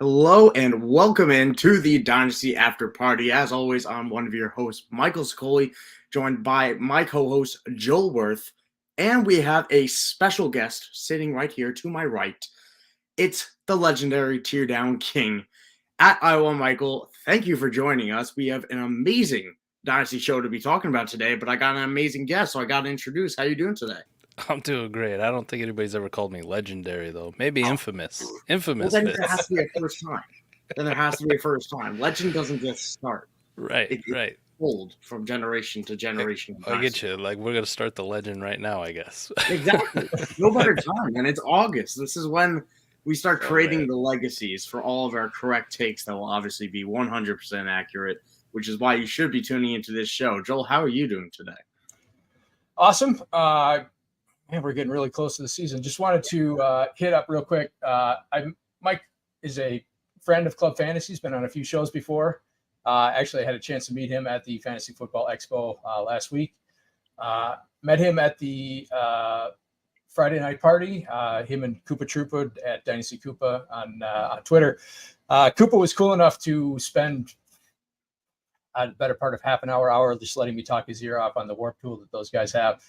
Hello and welcome into the Dynasty After Party. As always, I'm one of your hosts, Michael Sicoli, joined by my co-host, Joel Wirth, and we have a special guest sitting right here to my right. It's the legendary Tear Down King at Iowa Michael. Thank you for joining us. We have an amazing Dynasty show to be talking about today, but I got an amazing guest, so I got to introduce. How you doing today? I'm doing great. I don't think anybody's ever called me legendary, though. Maybe Oh, infamous. well, Infamous then there has fits. to be a first time. Then there has to be a first time. Legend doesn't just start. Right, It's right. old from generation to generation. I get you. Like, we're going to start the legend right now, I guess. Exactly. No better time, and it's August. This is when we start Oh, creating man. the legacies for all of our correct takes that will obviously be 100% accurate, which is why you should be tuning into this show. Joel, how are you doing today? Awesome. Man, we're getting really close to the season. Just wanted to hit up real quick. Mike is a friend of Club Fantasy. He's been on a few shows before. Actually, I had a chance to meet him at the Fantasy Football Expo last week. Met him at the Friday night party. Him and Koopa Troopa at Dynasty Koopa on Twitter. Koopa was cool enough to spend a better part of half an hour, just letting me talk his ear off on the warp tool that those guys have.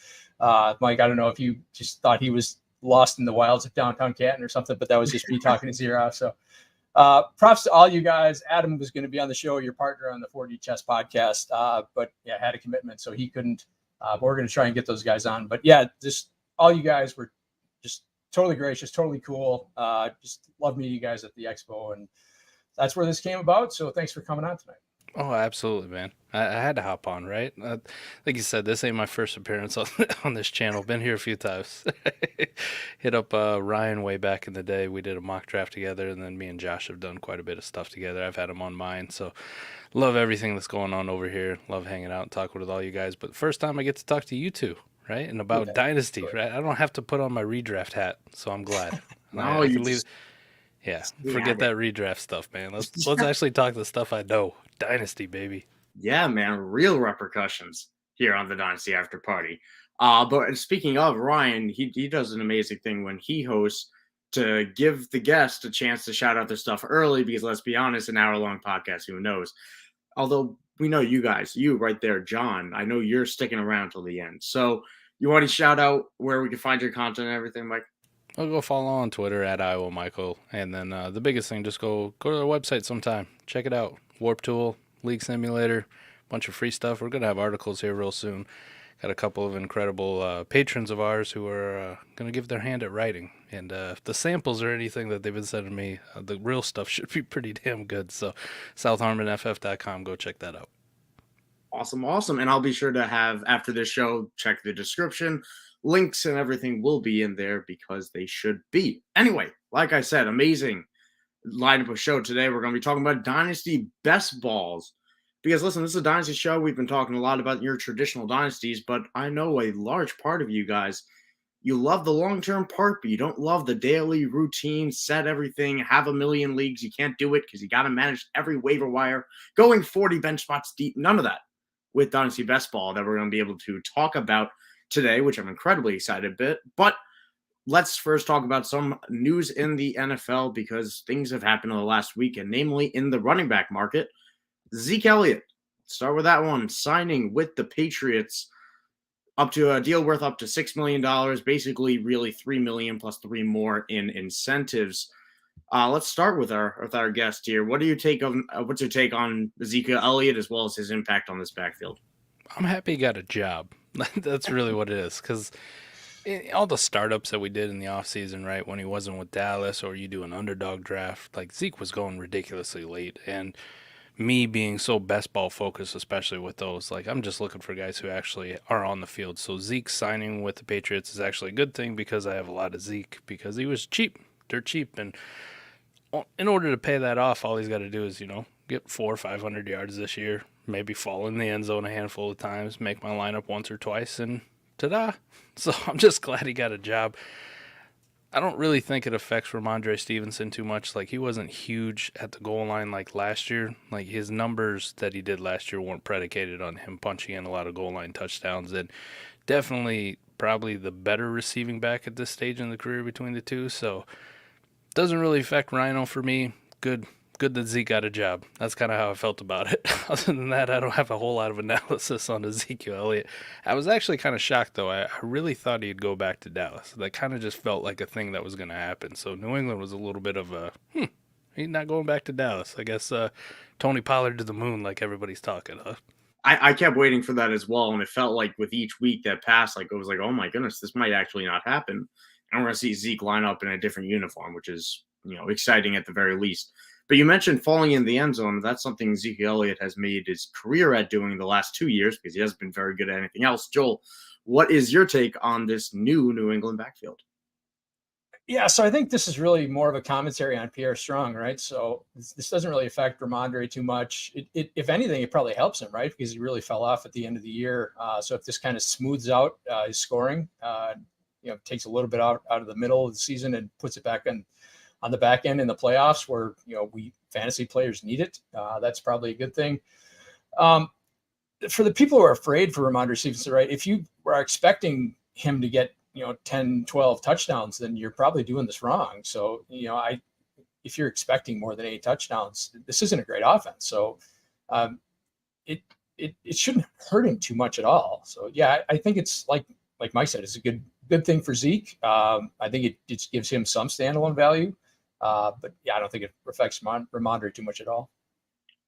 Mike, I don't know if you just thought he was lost in the wilds of downtown Canton or something, but that was just me talking his ear off. So props to all you guys. Adam was going to be on the show, your partner on the 4D Chess podcast, but yeah, had a commitment, so he couldn't. But we're going to try and get those guys on. But yeah, just all you guys were just totally gracious, totally cool. Just love meeting you guys at the expo, and that's where this came about. So thanks for coming on tonight. Oh, absolutely, man. I had to hop on, right? Like you said, this ain't my first appearance on this channel. Been here a few times. Hit up Ryan way back in the day. We did a mock draft together, and then me and Josh have done quite a bit of stuff together. I've had him on mine, so love everything that's going on over here. Love hanging out and talking with all you guys. But the first time I get to talk to you two, right? And about Yeah. Dynasty, right? I don't have to put on my redraft hat, so I'm glad. No, I you can leave. just Yeah, yeah, forget that redraft stuff, man. Let's actually talk the stuff I know. Dynasty, baby. yeah, man, real repercussions here on the Dynasty After Party. But speaking of Ryan, he does an amazing thing when he hosts to give the guest a chance to shout out their stuff early because let's be honest, an hour-long podcast, who knows? Although we know you guys, you right there, John, I know you're sticking around till the end. So you want to shout out where we can find your content and everything, Mike? I'll go follow on Twitter at Iowa Michael, and then the biggest thing, just go to their website sometime. Check it out. Warp Tool, League Simulator, bunch of free stuff. We're gonna have articles here real soon. Got a couple of incredible patrons of ours who are gonna give their hand at writing, and if the samples or anything that they've been sending me, the real stuff should be pretty damn good. So, SouthHarmonFF.com, go check that out. Awesome, awesome. And I'll be sure to have, after this show, check the description. Links and everything will be in there because they should be. Anyway, like I said, amazing lineup of show today. We're going to be talking about Dynasty Best Balls. Because listen, this is a Dynasty show. We've been talking a lot about your traditional dynasties, but I know a large part of you guys, you love the long-term part, but you don't love the daily routine, set everything, have a million leagues. You can't do it because you got to manage every waiver wire, going 40 bench spots deep. None of that with Dynasty Best Ball that we're going to be able to talk about today, which I'm incredibly excited about. But let's first talk about some news in the NFL because things have happened in the last week, and namely in the running back market. Zeke Elliott, start with that one, signing with the Patriots up to a deal worth up to $6 million, basically really $3 million plus three more in incentives. Let's start with our guest here. What do you take on what's your take on Ezekiel Elliott as well as his impact on this backfield? I'm happy he got a job. That's really what it is, because all the startups that we did in the offseason, right, when he wasn't with Dallas or you do an underdog draft, like Zeke was going ridiculously late. And me being so best ball focused, especially with those, like I'm just looking for guys who actually are on the field. So Zeke signing with the Patriots is actually a good thing because I have a lot of Zeke because he was cheap, dirt cheap. And in order to pay that off, all he's got to do is, get 400 or 500 yards this year, maybe fall in the end zone a handful of times, make my lineup once or twice, and ta-da. So I'm just glad he got a job. I don't really think it affects Rhamondre Stevenson too much. Like, he wasn't huge at the goal line like last year. Like, his numbers that he did last year weren't predicated on him punching in a lot of goal line touchdowns. And definitely probably the better receiving back at this stage in the career between the two. So, doesn't really affect Rhino for me. good that Zeke got a job. That's kind of how I felt about it. Other than that, I don't have a whole lot of analysis on Ezekiel Elliott. I was actually kind of shocked, though. I really thought he'd go back to Dallas. That kind of just felt like a thing that was going to happen. So New England was a little bit of a, he's not going back to Dallas. I guess Tony Pollard to the moon like everybody's talking, huh? I kept waiting for that as well, and it felt like with each week that passed, like it was like, oh my goodness, this might actually not happen. And we're going to see Zeke line up in a different uniform, which is, exciting at the very least. But you mentioned falling in the end zone. That's something Ezekiel Elliott has made his career at doing the last 2 years because he hasn't been very good at anything else. Joel, what is your take on this new New England backfield? Yeah, so I think this is really more of a commentary on Pierre Strong, right? So this doesn't really affect Rhamondre too much. If anything, it probably helps him, right? Because he really fell off at the end of the year. So if this kind of smooths out his scoring, takes a little bit out of the middle of the season and puts it back on the back end in the playoffs where, we fantasy players need it. That's probably a good thing. For the people who are afraid for Rhamondre Stevenson, right? If you were expecting him to get, 10, 12 touchdowns, then you're probably doing this wrong. So, if you're expecting more than 8 touchdowns, this isn't a great offense. So it shouldn't hurt him too much at all. So yeah, I think it's like Mike said, it's a good thing for Zeke. I think it just gives him some standalone value. But yeah, I don't think it affects Rhamondre too much at all.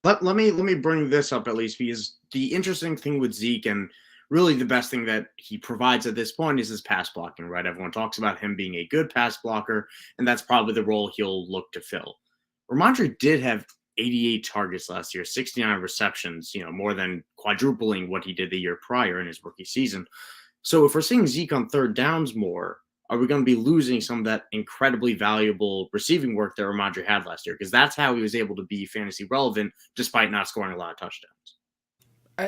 Let me bring this up at least, because the interesting thing with Zeke, and really the best thing that he provides at this point, is his pass blocking, right? Everyone talks about him being a good pass blocker, and that's probably the role he'll look to fill. Rhamondre did have 88 targets last year, 69 receptions, more than quadrupling what he did the year prior in his rookie season. So if we're seeing Zeke on third downs more, are we going to be losing some of that incredibly valuable receiving work that Rhamondre had last year? Because that's how he was able to be fantasy relevant despite not scoring a lot of touchdowns.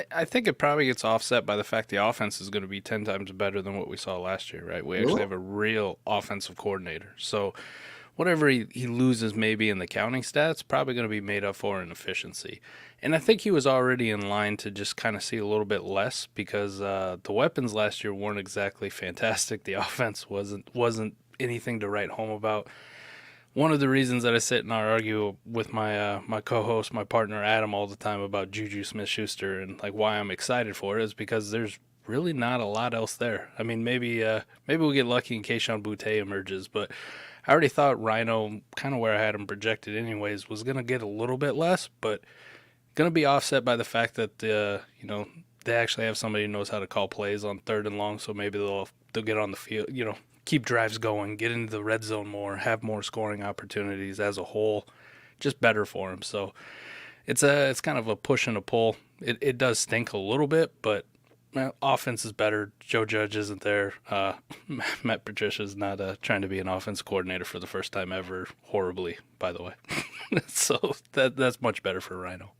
I think it probably gets offset by the fact the offense is going to be 10 times better than what we saw last year, right? We actually have a real offensive coordinator. So whatever he loses maybe in the counting stats, probably going to be made up for in efficiency. And I think he was already in line to just kind of see a little bit less because the weapons last year weren't exactly fantastic. The offense wasn't anything to write home about. One of the reasons that I sit and I argue with my my co-host, my partner Adam, all the time about Juju Smith-Schuster and like why I'm excited for it is because there's really not a lot else there. I mean, maybe we'll get lucky in Kayshon Boutte emerges, but I already thought Rhino, kind of where I had him projected anyways, was going to get a little bit less, but going to be offset by the fact that they actually have somebody who knows how to call plays on third and long, so maybe they'll get on the field, keep drives going, get into the red zone more, have more scoring opportunities as a whole, just better for him. So it's kind of a push and a pull. It does stink a little bit, but offense is better. Joe Judge isn't there. Matt Patricia's not trying to be an offense coordinator for the first time ever, horribly, by the way. So that's much better for Rhino.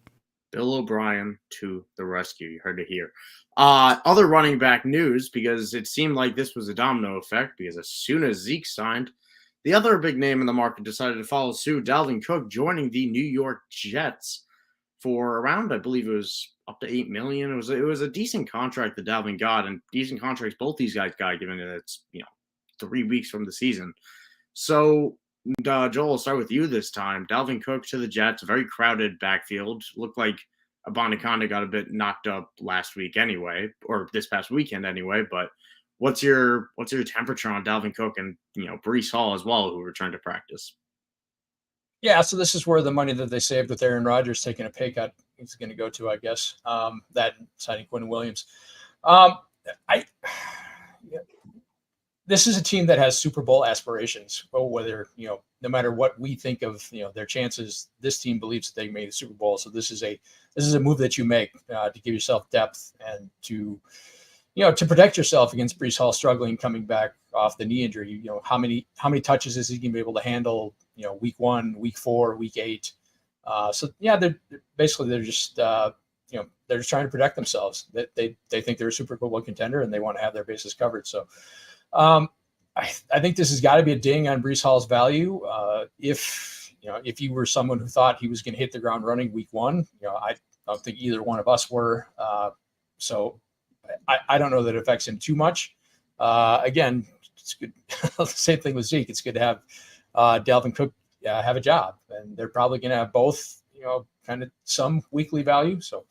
Bill O'Brien to the rescue. You heard it here. Other running back news, because it seemed like this was a domino effect, because as soon as Zeke signed, the other big name in the market decided to follow suit. Dalvin Cook joining the New York Jets for around, I believe it was up to $8 million. It was a decent contract that Dalvin got, and decent contracts both these guys got, given that it's 3 weeks from the season. So Joel, I'll start with you this time. Dalvin Cook to the Jets, a very crowded backfield. Looked like Abanikanda got a bit knocked up last week anyway, or this past weekend anyway. But what's your temperature on Dalvin Cook and Breece Hall as well, who returned to practice? Yeah, so this is where the money that they saved with Aaron Rodgers taking a pay cut is going to go to, I guess. That signing Quinn Williams. This is a team that has Super Bowl aspirations. Well, whether no matter what we think of their chances, this team believes that they made the Super Bowl. So this is a move that you make to give yourself depth and to protect yourself against Breece Hall struggling coming back off the knee injury. How many touches is he going to be able to handle? Week 1, week 4, week 8. So yeah, they're just they're just trying to protect themselves. That they think they're a Super Bowl contender and they want to have their bases covered. So I think this has got to be a ding on Breece Hall's value. If you were someone who thought he was going to hit the ground running week 1, I don't think either one of us were. So I don't know that it affects him too much. Again, it's good. Same thing with Zeke. It's good to have Dalvin Cook have a job, and they're probably going to have both, kind of some weekly value. So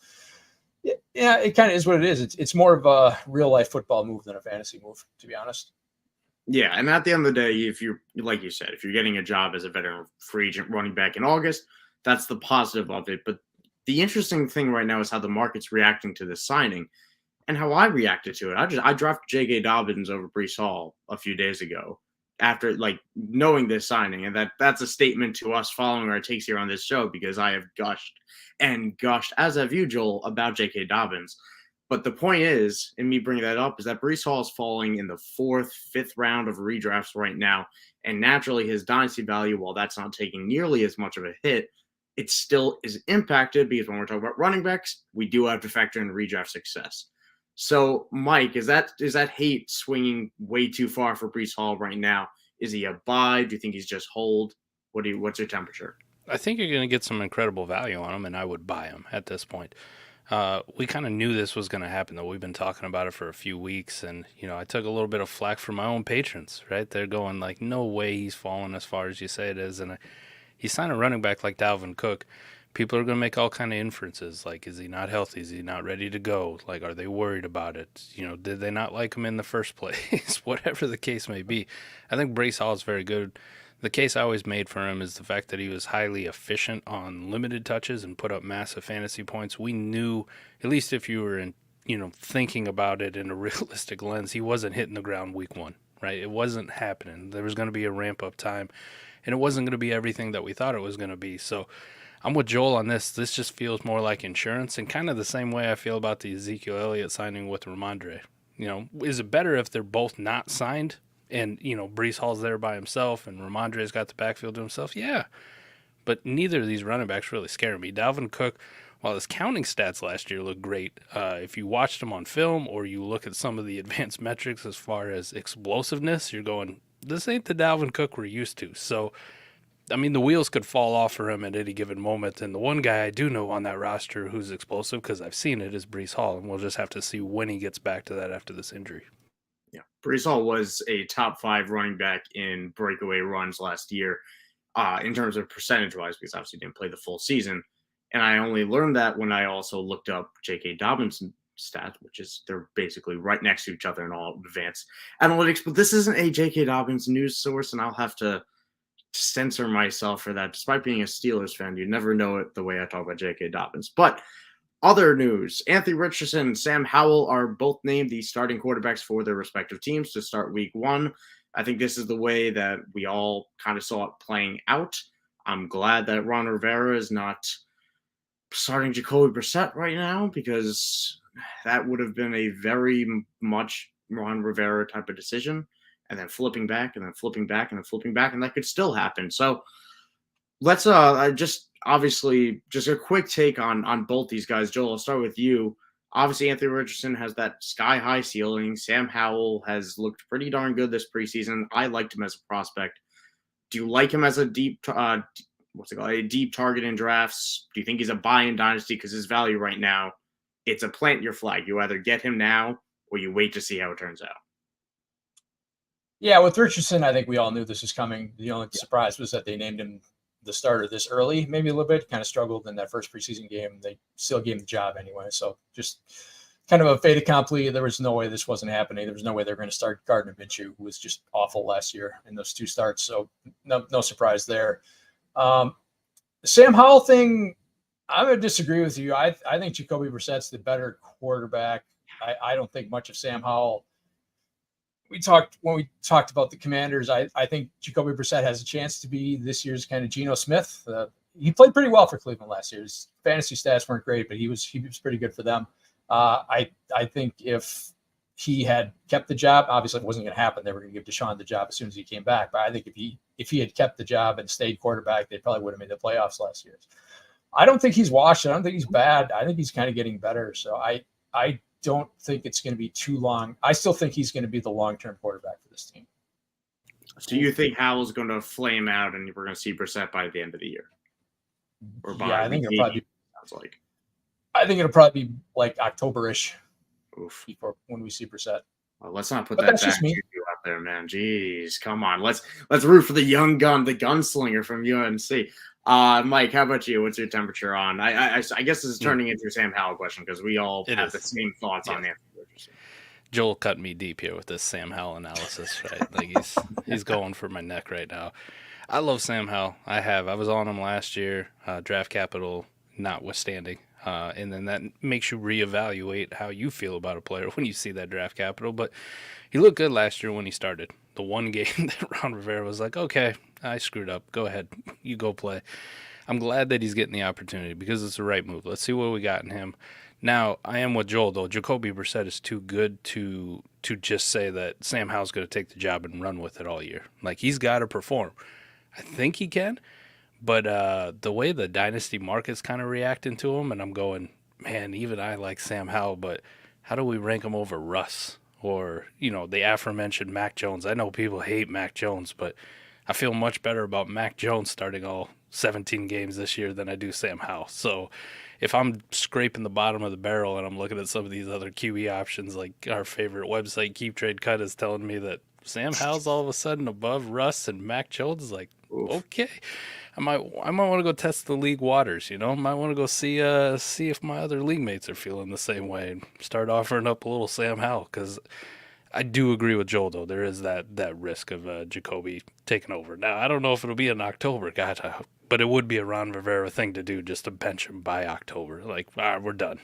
yeah, it kind of is what it is. It's more of a real life football move than a fantasy move, to be honest. Yeah, and at the end of the day, if you're, like you said, if you're getting a job as a veteran free agent running back in August, that's the positive of it. But the interesting thing right now is how the market's reacting to this signing and how I reacted to it. I drafted J.K. Dobbins over Breece Hall a few days ago after knowing this signing, and that's a statement to us following our takes here on this show, because I have gushed and gushed, as have you, Joel, about J.K. Dobbins. But the point is, and me bringing that up, is that Breece Hall is falling in the 4th, 5th round of redrafts right now. And naturally, his dynasty value, while that's not taking nearly as much of a hit, it still is impacted, because when we're talking about running backs, we do have to factor in redraft success. So, Mike, is that hate swinging way too far for Breece Hall right now? Is he a buy? Do you think he's just hold? What's your temperature? I think you're going to get some incredible value on him, and I would buy him at this point. We kind of knew this was going to happen, though. We've been talking about it for a few weeks, and, I took a little bit of flack from my own patrons, right? They're going like, no way he's falling as far as you say it is. And he signed a running back like Dalvin Cook. People are going to make all kind of inferences, like, is he not healthy? Is he not ready to go? Like, are they worried about it? Did they not like him in the first place? Whatever the case may be. I think Breece Hall is very good. The case I always made for him is the fact that he was highly efficient on limited touches and put up massive fantasy points. We knew, at least if you were thinking about it in a realistic lens, he wasn't hitting the ground week 1, right? It wasn't happening. There was going to be a ramp up time, and it wasn't going to be everything that we thought it was going to be. So I'm with Joel on this. This just feels more like insurance, and kind of the same way I feel about the Ezekiel Elliott signing with Rhamondre. Is it better if they're both not signed? And, Breece Hall's there by himself and Rhamondre's got the backfield to himself. Yeah. But neither of these running backs really scare me. Dalvin Cook, while his counting stats last year looked great, if you watched him on film or you look at some of the advanced metrics as far as explosiveness, you're going, this ain't the Dalvin Cook we're used to. So, I mean, the wheels could fall off for him at any given moment. And the one guy I do know on that roster who's explosive, because I've seen it, is Breece Hall. And we'll just have to see when he gets back to that after this injury. Yeah, Breece Hall was a top 5 running back in breakaway runs last year in terms of percentage-wise, because obviously he didn't play the full season. And I only learned that when I also looked up J.K. Dobbins' stats, which is they're basically right next to each other in all advanced analytics. But this isn't a J.K. Dobbins news source, and I'll have to censor myself for that. Despite being a Steelers fan, you never know it the way I talk about J.K. Dobbins. But other news, Anthony Richardson and Sam Howell are both named the starting quarterbacks for their respective teams to start week 1. I think this is the way that we all kind of saw it playing out. I'm glad that Ron Rivera is not starting Jacoby Brissett right now, because that would have been a very much Ron Rivera type of decision, and then flipping back and then flipping back and then flipping back, and that could still happen. So let's just a quick take on both these guys. Joel, I'll start with you. Obviously, Anthony Richardson has that sky-high ceiling. Sam Howell has looked pretty darn good this preseason. I liked him as a prospect. Do you like him as a deep target in drafts? Do you think he's a buy in Dynasty? Because his value right now, it's a plant your flag. You either get him now or you wait to see how it turns out. Yeah, with Richardson, I think we all knew this was coming. The only surprise was that they named him the starter this early, maybe a little bit. Kind of struggled in that first preseason game. They still gave him the job anyway. So just kind of a fait accompli. There was no way this wasn't happening. There was no way they were going to start Gardner Minshew, who was just awful last year in those 2 starts. So no surprise there. Sam Howell thing, I'm going to disagree with you. I think Jacoby Brissett's the better quarterback. I don't think much of Sam Howell. When we talked about the Commanders, I think Jacoby Brissett has a chance to be this year's kind of Geno Smith. He played pretty well for Cleveland last year. His fantasy stats weren't great, but he was pretty good for them. I think if he had kept the job, obviously it wasn't going to happen. They were going to give Deshaun the job as soon as he came back. But I think if he had kept the job and stayed quarterback, they probably would have made the playoffs last year. I don't think he's washed. I don't think he's bad. I think he's kind of getting better. So I don't think it's going to be too long. I still think he's going to be the long-term quarterback for this team. So you think Howell's going to flame out and we're going to see Brissett by the end of the year? Or by I think it'll probably be, sounds like. I think it'll probably be like October-ish Oof. before when we see Brissett. Well, let's not put But that that's back just me. to there, man. Jeez, come on. Let's root for the young gun, the gunslinger from UNC. Mike, how about you? What's your temperature on? I guess this is turning into a Sam Howell question because we all have the same thoughts on Anthony Richardson. Joel cut me deep here with this Sam Howell analysis, right? Like he's going for my neck right now. I love Sam Howell. I was on him last year, draft capital notwithstanding. And then that makes you reevaluate how you feel about a player when you see that draft capital. But he looked good last year when he started. The one game that Ron Rivera was like, okay, I screwed up. Go ahead. You go play. I'm glad that he's getting the opportunity because it's the right move. Let's see what we got in him. Now, I am with Joel, though. Jacoby Brissett is too good to just say that Sam Howell's going to take the job and run with it all year. Like, he's got to perform. I think he can. But the way the dynasty market's kind of reacting to him, and I'm going, man, even I like Sam Howell, but how do we rank him over Russ? Or, the aforementioned Mac Jones. I know people hate Mac Jones, but I feel much better about Mac Jones starting all 17 games this year than I do Sam Howell. So if I'm scraping the bottom of the barrel and I'm looking at some of these other QB options, like our favorite website, Keep Trade Cut, is telling me that Sam Howell's all of a sudden above Russ and Mac Jones, is like, okay. I might want to go test the league waters, I might want to go see if my other league mates are feeling the same way and start offering up a little Sam Howell, because I do agree with Joel, though. There is that risk of Jacoby taking over. Now, I don't know if it'll be in October, but it would be a Ron Rivera thing to do, just to bench him by October. Like, we're done.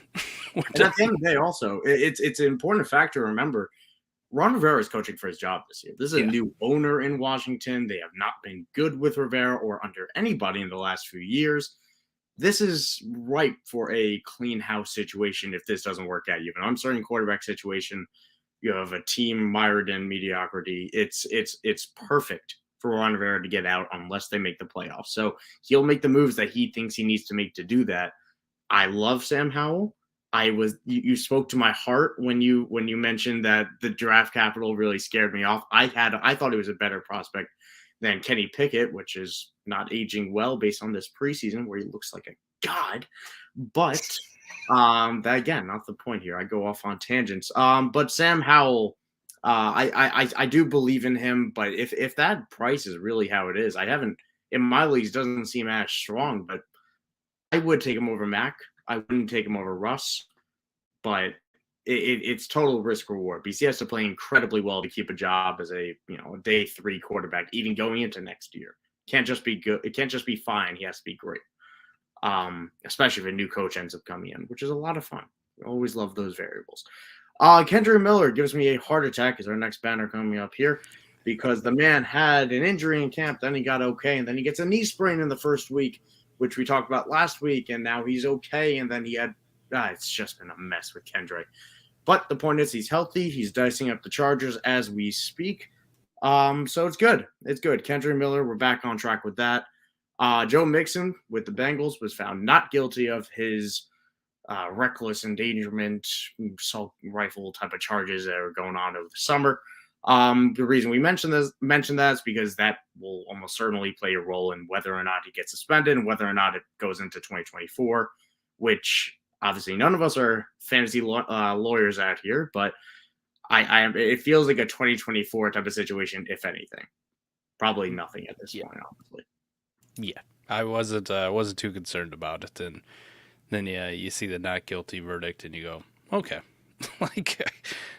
And at the end of the day, also, it's an important factor to remember. Ron Rivera is coaching for his job this year. This is a new owner in Washington. They have not been good with Rivera or under anybody in the last few years. This is ripe for a clean house situation if this doesn't work out. You have an uncertain quarterback situation. You have a team mired in mediocrity. It's perfect for Ron Rivera to get out unless they make the playoffs. So he'll make the moves that he thinks he needs to make to do that. I love Sam Howell. You spoke to my heart when you mentioned that the draft capital really scared me off. I thought he was a better prospect than Kenny Pickett, which is not aging well based on this preseason where he looks like a god. But that, again, not the point here. I go off on tangents. But Sam Howell, I do believe in him. But if that price is really how it is, in my leagues doesn't seem as strong. But I would take him over Mac. I wouldn't take him over Russ, but it's total risk reward because he has to play incredibly well to keep a job as a day 3 quarterback, even going into next year. Can't just be good. It can't just be fine. He has to be great. Especially if a new coach ends up coming in, which is a lot of fun. We always love those variables. Kendre Miller gives me a heart attack as our next banner coming up here because the man had an injury in camp, then he got okay, and then he gets a knee sprain in the first week, which we talked about last week, and now he's okay, and then he had it's just been a mess with Kendre. But the point is he's healthy. He's dicing up the Chargers as we speak. So it's good. It's good. Kendre Miller, we're back on track with that. Joe Mixon with the Bengals was found not guilty of his reckless endangerment, assault rifle type of charges that are going on over the summer. The reason we mentioned that is because that will almost certainly play a role in whether or not he gets suspended and whether or not it goes into 2024, which obviously none of us are fantasy lawyers out here, but it feels like a 2024 type of situation, if anything. Probably nothing at this point, obviously. Yeah, I wasn't too concerned about it, and then you see the not guilty verdict, and you go, okay.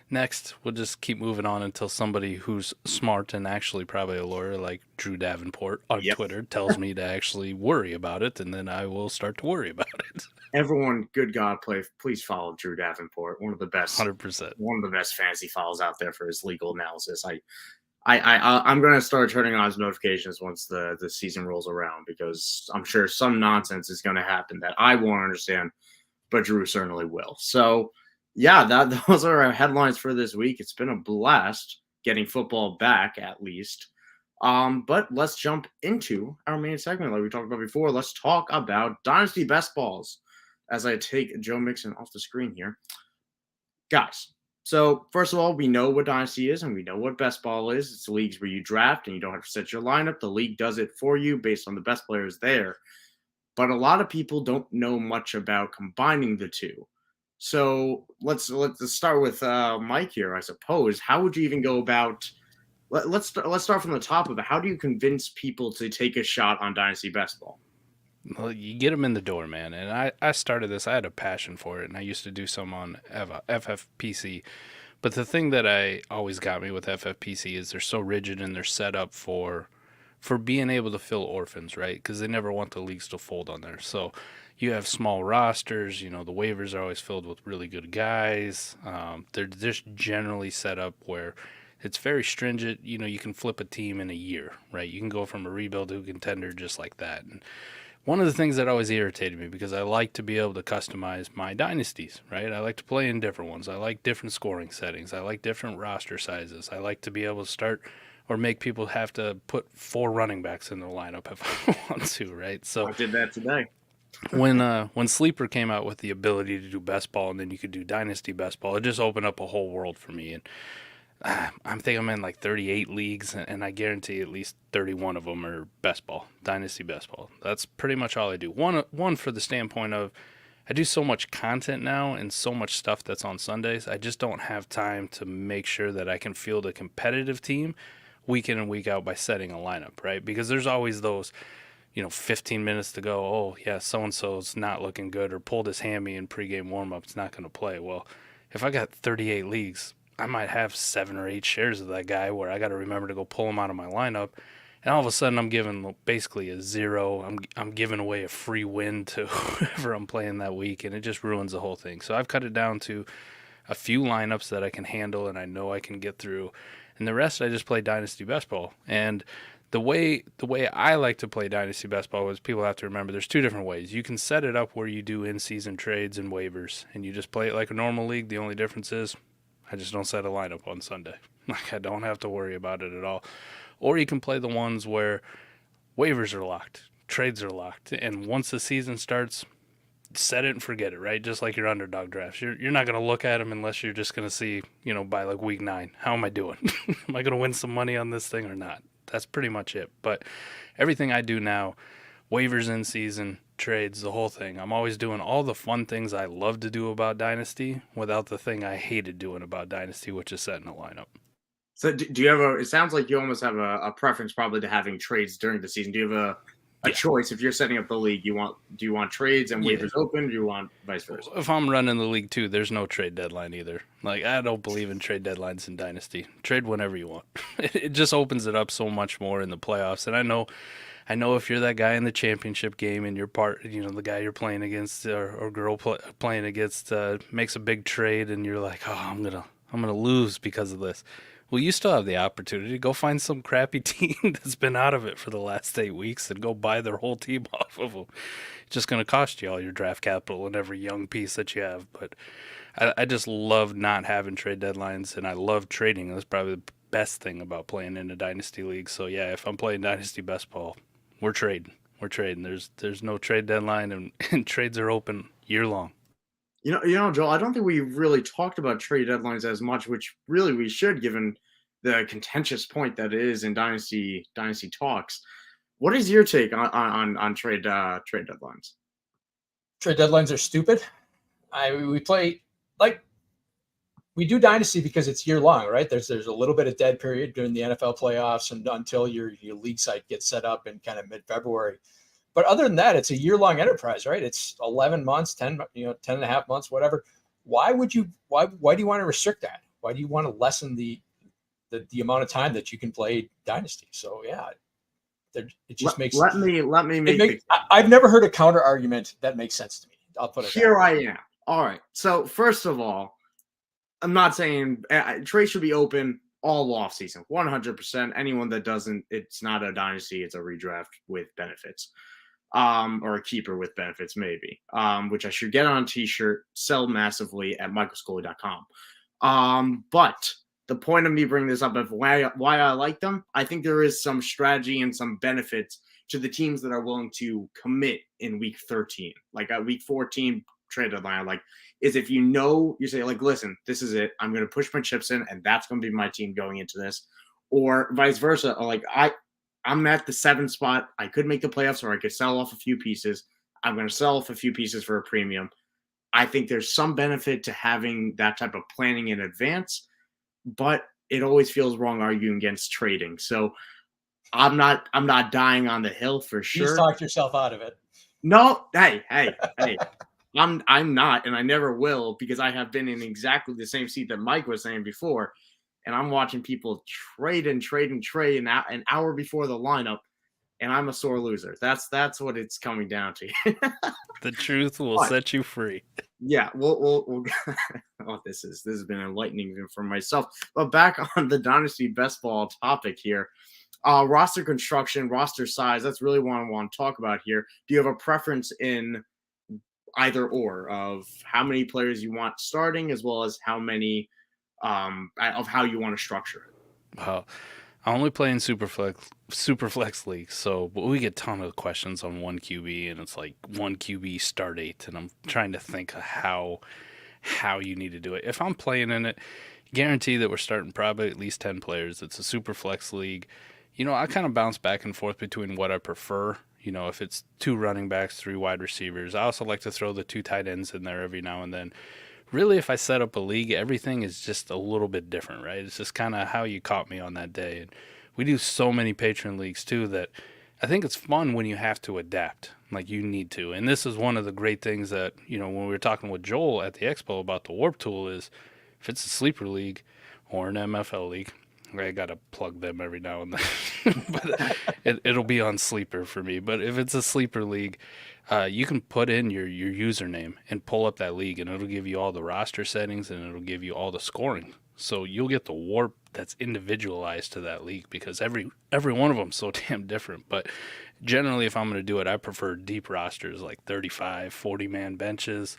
Next, we'll just keep moving on until somebody who's smart and actually probably a lawyer like Drew Davenport on Twitter tells me to actually worry about it, and then I will start to worry about it. Everyone, good God, please follow Drew Davenport. One of the best, 100%. One of the best fantasy follows out there for his legal analysis. I'm going to start turning on his notifications once the season rolls around because I'm sure some nonsense is going to happen that I won't understand, but Drew certainly will. So. Yeah, those are our headlines for this week. It's been a blast getting football back, at least. But let's jump into our main segment like we talked about before. Let's talk about Dynasty Best Balls as I take Joe Mixon off the screen here. Guys, so first of all, we know what Dynasty is and we know what Best Ball is. It's leagues where you draft and you don't have to set your lineup. The league does it for you based on the best players there. But a lot of people don't know much about combining the two. So let's start with Mike here, I suppose. How would you even go about let's start from the top of it. How do you convince people to take a shot on Dynasty Best Ball? Well, you get them in the door, man. And I started this. I had a passion for it, and I used to do some on FFPC. But the thing that I always got me with FFPC is they're so rigid and they're set up for being able to fill orphans, right? Because they never want the leagues to fold on there. So you have small rosters. You know, the waivers are always filled with really good guys. They're just generally set up where it's very stringent. You know, you can flip a team in a year, right? You can go from a rebuild to a contender just like that. And one of the things that always irritated me, because I like to be able to customize my dynasties, right? I like to play in different ones. I like different scoring settings. I like different roster sizes. I like to be able to start or make people have to put 4 running backs in their lineup if I want to, right? So I did that today. when Sleeper came out with the ability to do Best Ball and then you could do Dynasty Best Ball, it just opened up a whole world for me. And I'm in like 38 leagues, and I guarantee at least 31 of them are Best Ball, Dynasty Best Ball. That's pretty much all I do. One for the standpoint of I do so much content now and so much stuff that's on Sundays, I just don't have time to make sure that I can field a competitive team week in and week out by setting a lineup, right? Because there's always those, 15 minutes to go, oh, yeah, so-and-so's not looking good or pulled his hammy in pregame warm-up, it's not going to play. Well, if I got 38 leagues, I might have 7 or 8 shares of that guy where I got to remember to go pull him out of my lineup. And all of a sudden, I'm giving basically a 0. I'm giving away a free win to whoever I'm playing that week, and it just ruins the whole thing. So I've cut it down to a few lineups that I can handle and I know I can get through. And the rest, I just play Dynasty Best Ball. And the way I like to play Dynasty Best Ball is people have to remember there's 2 different ways. You can set it up where you do in-season trades and waivers, and you just play it like a normal league. The only difference is I just don't set a lineup on Sunday. Like, I don't have to worry about it at all. Or you can play the ones where waivers are locked, trades are locked, and once the season starts, set it and forget it, right? Just like your underdog drafts. You're not going to look at them unless you're just going to see, by like week 9, how am I doing? Am I going to win some money on this thing or not? That's pretty much it. But everything I do now, waivers in season, trades, the whole thing. I'm always doing all the fun things I love to do about Dynasty without the thing I hated doing about Dynasty, which is setting a lineup. So do you have it sounds like you almost have a preference probably to having trades during the season. Do you have a choice if you're setting up the league? Do you want trades and waivers open? Or do you want vice versa? If I'm running the league too, there's no trade deadline either. Like, I don't believe in trade deadlines in Dynasty. Trade whenever you want. It just opens it up so much more in the playoffs. And I know if you're that guy in the championship game and you're the guy you're playing against or girl playing against makes a big trade and you're like, oh, I'm gonna lose because of this. Well, you still have the opportunity to go find some crappy team that's been out of it for the last 8 weeks and go buy their whole team off of them. It's just going to cost you all your draft capital and every young piece that you have. But I just love not having trade deadlines, and I love trading. That's probably the best thing about playing in a Dynasty League. So, yeah, if I'm playing Dynasty Best Ball, we're trading. There's no trade deadline, and trades are open year long. Joel, I don't think we really talked about trade deadlines as much, which really we should, given the contentious point that it is in Dynasty talks. What is your take on trade deadlines? Trade deadlines are stupid. We do Dynasty because it's year long, right? There's a little bit of dead period during the NFL playoffs and until your league site gets set up in kind of mid-February. But other than that, it's a year-long enterprise, right? It's 11 months, 10 and a half months, whatever. Why do you want to restrict that? Why do you want to lessen the amount of time that you can play Dynasty? So yeah, it just makes. Let me make. I've never heard a counter argument that makes sense to me. I'll put it here. I am. All right. So first of all, I'm not saying trades should be open all off season, 100%. Anyone that doesn't, it's not a Dynasty, it's a redraft with benefits. Or a keeper with benefits, maybe, which I should get on a t-shirt, sell massively at michaelscully.com. But the point of me bringing this up of why I like them, I think there is some strategy and some benefits to the teams that are willing to commit in week 13. Like at week 14 trade deadline, is if you say, listen, this is it. I'm going to push my chips in, and that's going to be my team going into this. Or vice versa. I'm at the 7th spot. I could make the playoffs, or I could sell off a few pieces. I'm going to sell off a few pieces for a premium. I think there's some benefit to having that type of planning in advance. But it always feels wrong arguing against trading. So I'm not dying on the hill for You sure. just talked yourself out of it. No, hey. I'm not, and I never will, because I have been in exactly the same seat that Mike was saying before, and I'm watching people trade an hour before the lineup, and I'm a sore loser. That's what it's coming down to. The truth will set you free. Yeah, we'll oh, this has been enlightening even for myself. But back on the Dynasty Best Ball topic here. Roster construction, roster size, that's really what I want to talk about here. Do you have a preference in either or of how many players you want starting, as well as how many of how you want to structure it? Well, I only play in Superflex leagues, so we get a ton of questions on one QB, and it's like one QB start 8, and I'm trying to think of how you need to do it. If I'm playing in it, guarantee that we're starting probably at least 10 players. It's a Superflex league. I kind of bounce back and forth between what I prefer. If it's 2 running backs, 3 wide receivers. I also like to throw the 2 tight ends in there every now and then. Really, if I set up a league, everything is just a little bit different, right? It's just kind of how you caught me on that day. And we do so many patron leagues, too, that I think it's fun when you have to adapt, like you need to. And this is one of the great things that, when we were talking with Joel at the Expo about the Warp Tool is, if it's a sleeper league or an MFL league, I got to plug them every now and then. But it'll be on sleeper for me. But if it's a sleeper league, you can put in your username and pull up that league, and it'll give you all the roster settings, and it'll give you all the scoring. So you'll get the warp that's individualized to that league, because every one of them is so damn different. But generally, if I'm going to do it, I prefer deep rosters like 35, 40-man benches.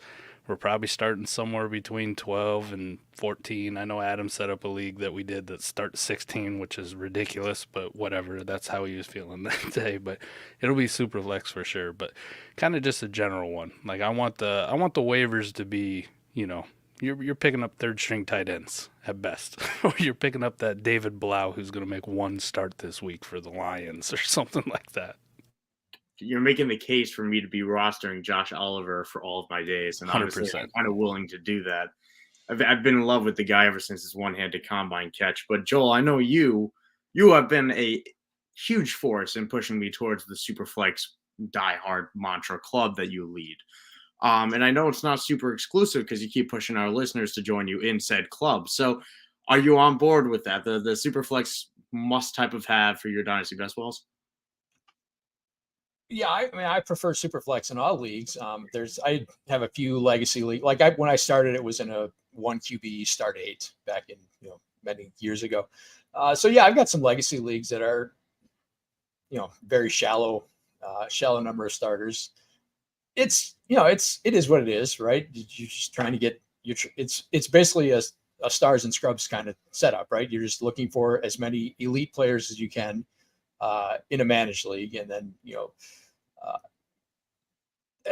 We're probably starting somewhere between 12 and 14. I know Adam set up a league that we did that starts 16, which is ridiculous, but whatever. That's how he was feeling that day. But it'll be super flex for sure. But kind of just a general one. Like I want the waivers to be, you're picking up 3rd string tight ends at best, or you're picking up that David Blau who's going to make 1 start this week for the Lions or something like that. You're making the case for me to be rostering Josh Oliver for all of my days, and 100%. honestly, I'm kind of willing to do that. I've been in love with the guy ever since his one-handed combine catch. But Joel, I know you have been a huge force in pushing me towards the Superflex diehard mantra club that you lead. And I know it's not super exclusive because you keep pushing our listeners to join you in said club. So are you on board with that? The Superflex must type of have for your Dynasty Best Balls? Yeah, I prefer Superflex in all leagues. I have a few legacy leagues. Like when I started, it was in a 1 QB start 8 back in many years ago. So yeah, I've got some legacy leagues that are very shallow number of starters. It is what it is, right? You're just trying to get it's basically a stars and scrubs kind of setup, right? You're just looking for as many elite players as you can in a managed league, and then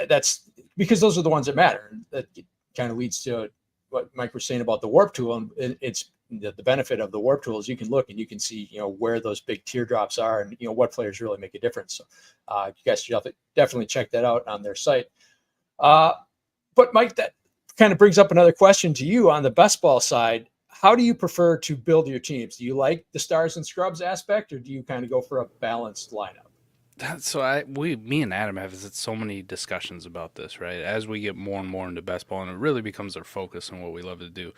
that's because those are the ones that matter. That kind of leads to what Mike was saying about the warp tool, and it's the benefit of the warp tool is you can look and you can see where those big teardrops are, and what players really make a difference. So you guys should definitely check that out on their site. But Mike, that kind of brings up another question to you on the best ball side. How do you prefer to build your teams? Do you like the stars and scrubs aspect, or do you kind of go for a balanced lineup? So me and Adam have so many discussions about this, right? As we get more and more into best ball, and it really becomes our focus on what we love to do.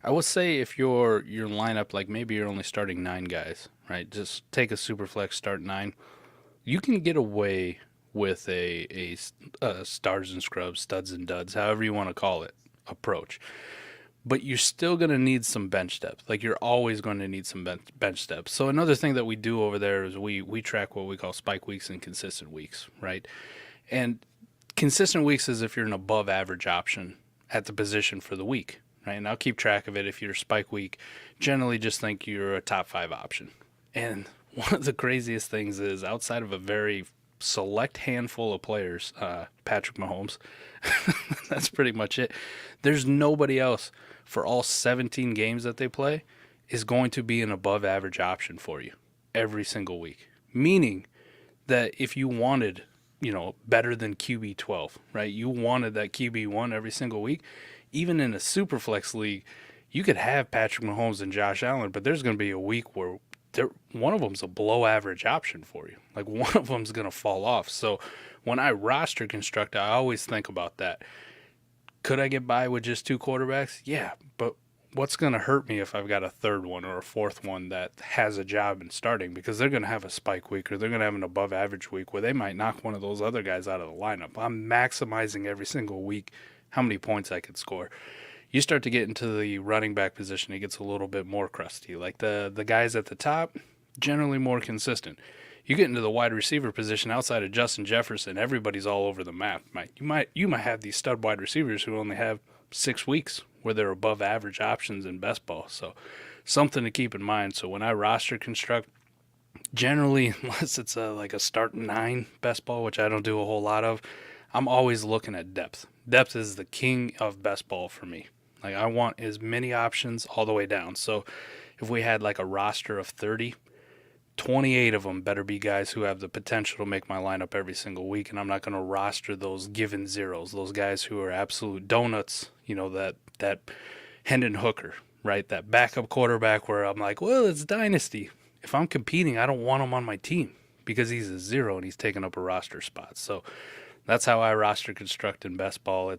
I would say if your lineup, like maybe you're only starting 9 guys, right? Just take a super flex, start 9. You can get away with a stars and scrubs, studs and duds, however you want to call it, approach. But you're still going to need some bench depth. Like you're always going to need some bench depth. So another thing that we do over there is we track what we call spike weeks and consistent weeks, right? And consistent weeks is if you're an above average option at the position for the week, right? And I'll keep track of it. If you're spike week, generally just think you're a top 5 option. And one of the craziest things is outside of a very select handful of players, Patrick Mahomes, that's pretty much it. There's nobody else for all 17 games that they play is going to be an above average option for you every single week. Meaning that if you wanted, better than QB 12, right? You wanted that QB 1 every single week. Even in a super flex league, You could have Patrick Mahomes and Josh Allen, but there's going to be a week where one of them's a below average option for you. Like one of them's going to fall off. So when I roster construct, I always think about that. Could I get by with just 2 quarterbacks? Yeah, but what's going to hurt me if I've got a third one or a fourth one that has a job in starting? Because they're going to have a spike week, or they're going to have an above average week where they might knock one of those other guys out of the lineup. I'm maximizing every single week how many points I could score. You start to get into the running back position, it gets a little bit more crusty. Like the guys at the top, generally more consistent. You get into the wide receiver position outside of Justin Jefferson, everybody's all over the map. You might have these stud wide receivers who only have 6 weeks where they're above average options in best ball. So something to keep in mind. So when I roster construct, generally, unless it's like a start 9 best ball, which I don't do a whole lot of, I'm always looking at depth. Depth is the king of best ball for me. Like I want as many options all the way down. So if we had like a roster of 30, 28 of them better be guys who have the potential to make my lineup every single week, and I'm not going to roster those given zeros, those guys who are absolute donuts, that Hendon Hooker, right? That backup quarterback where I'm like, well, it's Dynasty. If I'm competing, I don't want him on my team because he's a 0 and he's taking up a roster spot. So that's how I roster construct in best ball.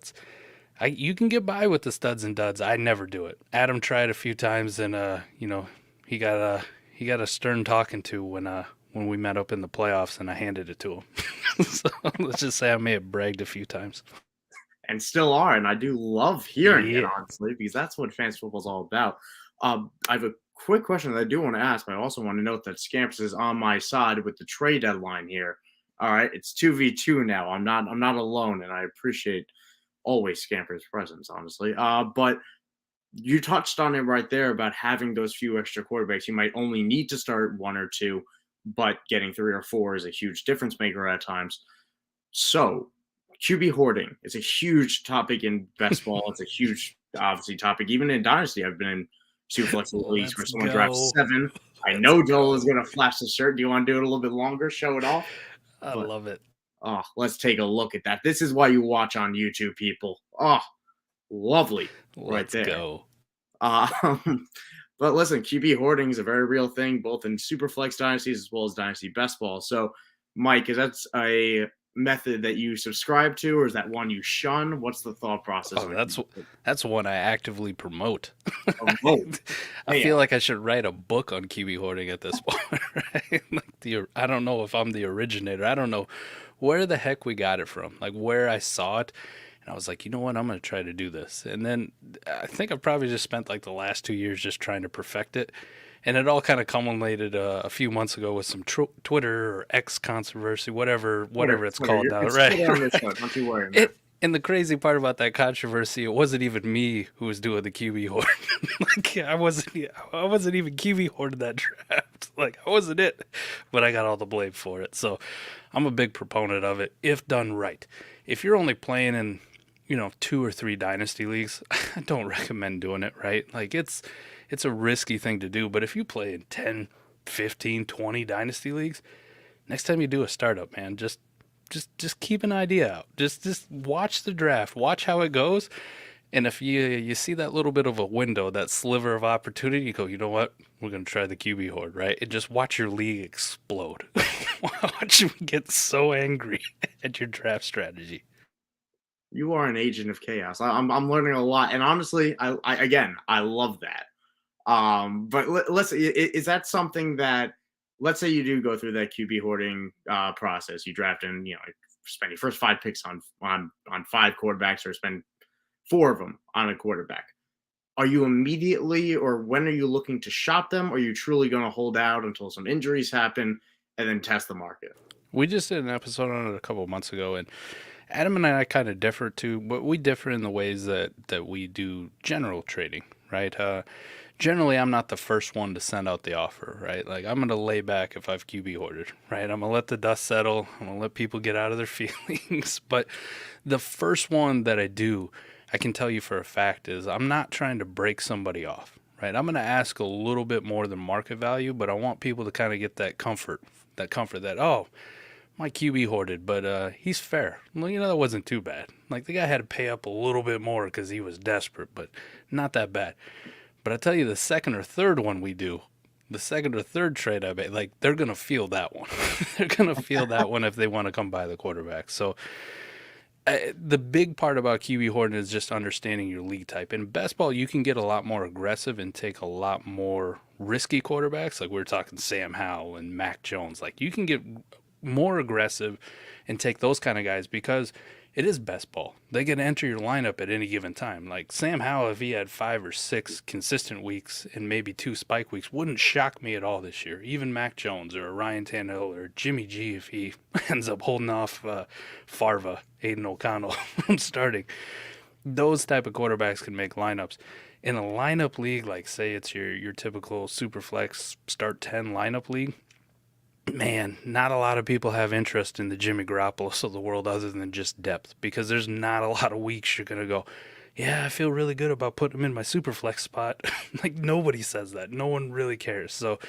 You can get by with the studs and duds. I never do it. Adam tried a few times, and he got a stern talking to when we met up in the playoffs, and I handed it to him. So let's just say I may have bragged a few times. And still are, and I do love hearing it, honestly, because that's what fantasy football is all about. I have a quick question that I do want to ask, but I also want to note that Scampus is on my side with the trade deadline here. All right, it's 2v2 now. I'm not alone, and I appreciate always Scamper's presence, honestly. But you touched on it right there about having those few extra quarterbacks. You might only need to start 1 or 2, but getting 3 or 4 is a huge difference maker at times. So QB hoarding is a huge topic in best ball. It's a huge, obviously, topic. Even in Dynasty, I've been in super flexible leagues where someone drafts 7. I know Joel is going to flash the shirt. Do you want to do it a little bit longer? Show it off? I love it. Oh, let's take a look at that. This is why you watch on YouTube, people. Oh, lovely. Let's right there. Go. But listen, QB hoarding is a very real thing, both in Superflex dynasties as well as Dynasty Best Ball. So, Mike, is that a method that you subscribe to, or is that one you shun? What's the thought process? Oh, that's one I actively promote. I feel like I should write a book on QB hoarding at this point. Right? Like I don't know if I'm the originator. I don't know where the heck we got it from, like where I saw it. And I was like, you know what, I'm going to try to do this. And then I think I've probably just spent like the last 2 years just trying to perfect it. And it all kind of culminated a few months ago with some Twitter or X controversy, whatever it's called now, right? Don't you worry. And the crazy part about that controversy, it wasn't even me who was doing the QB hoard. Like I wasn't even QB hoarding that draft. Like I wasn't it, but I got all the blame for it. So I'm a big proponent of it if done right. If you're only playing in 2 or 3 dynasty leagues, I don't recommend doing it, right? Like it's a risky thing to do, but if you play in 10, 15, 20 dynasty leagues, next time you do a startup, man, just keep an idea out. Just watch the draft, watch how it goes. And if you see that little bit of a window, that sliver of opportunity, you go, you know what? We're going to try the QB hoard, right? And just watch your league explode. Watch me get so angry at your draft strategy. You are an agent of chaos. I'm learning a lot, and honestly, I love that. But let's is that something that, let's say you do go through that QB hoarding process, you draft and spend your first 5 picks on 5 quarterbacks, or spend 4 of them on a quarterback. Are you immediately, or when are you looking to shop them? Or are you truly going to hold out until some injuries happen and then test the market? We just did an episode on it a couple of months ago, and Adam and I kind of differ too, but we differ in the ways that we do general trading, right? Generally, I'm not the first one to send out the offer, right? Like, I'm going to lay back if I've QB hoarded, right? I'm going to let the dust settle. I'm going to let people get out of their feelings. But the first one that I do, I can tell you for a fact, is I'm not trying to break somebody off, right? I'm going to ask a little bit more than market value, but I want people to kind of get that comfort that, oh, my QB hoarded, but he's fair. Well, that wasn't too bad. Like, the guy had to pay up a little bit more because he was desperate, but not that bad. But I tell you, the second or third one we do, the second or third trade I made, like they're gonna feel that one. They're gonna feel that one if they want to come buy the quarterback. So the big part about QB hoarding is just understanding your league type. In best ball, you can get a lot more aggressive and take a lot more risky quarterbacks. Like we were talking Sam Howell and Mac Jones. Like you can get more aggressive and take those kind of guys because it is best ball. They can enter your lineup at any given time. Like Sam Howell, if he had 5 or 6 consistent weeks and maybe 2 spike weeks, wouldn't shock me at all this year. Even Mac Jones or Ryan Tannehill or Jimmy G, if he ends up holding off Farva, Aiden O'Connell from starting. Those type of quarterbacks can make lineups. In a lineup league, like say it's your typical super flex start 10 lineup league, man, not a lot of people have interest in the Jimmy Garoppolo's of the world other than just depth because there's not a lot of weeks you're going to go, yeah, I feel really good about putting him in my super flex spot. Like nobody says that. No one really cares. So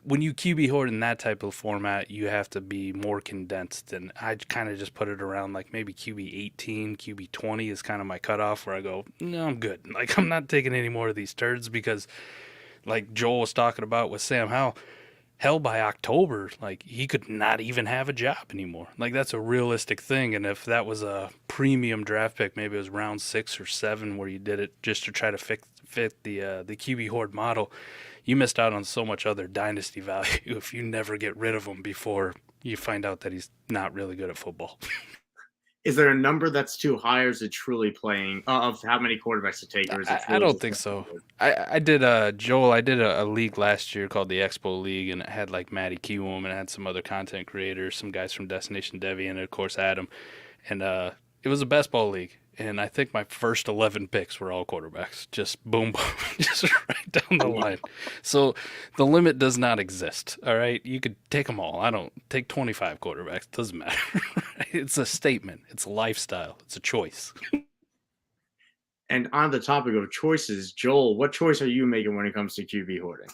when you QB hoard in that type of format, you have to be more condensed. And I kind of just put it around like maybe QB 18, QB 20 is kind of my cutoff where I go, no, I'm good. Like I'm not taking any more of these turds because like Joel was talking about with Sam Howell, hell, by October, like he could not even have a job anymore. Like that's a realistic thing. And if that was a premium draft pick, maybe it was round 6 or 7 where you did it just to try to fit the QB hoard model, you missed out on so much other dynasty value if you never get rid of him before you find out that he's not really good at football. Is there a number that's too high, or is it truly playing of how many quarterbacks to take? Or is it I don't think so. I did Joel. I did a league last year called the Expo League, and it had like Matty Kiwoom and it had some other content creators, some guys from Destination Devi, and of course Adam. And it was a best ball league, and I think my first 11 picks were all quarterbacks. Just boom, boom, just right down the line. So the limit does not exist. All right, you could take them all. I don't take 25 quarterbacks. Doesn't matter. It's a statement. It's a lifestyle. It's a choice. And on the topic of choices, Joel, what choice are you making when it comes to QB hoarding?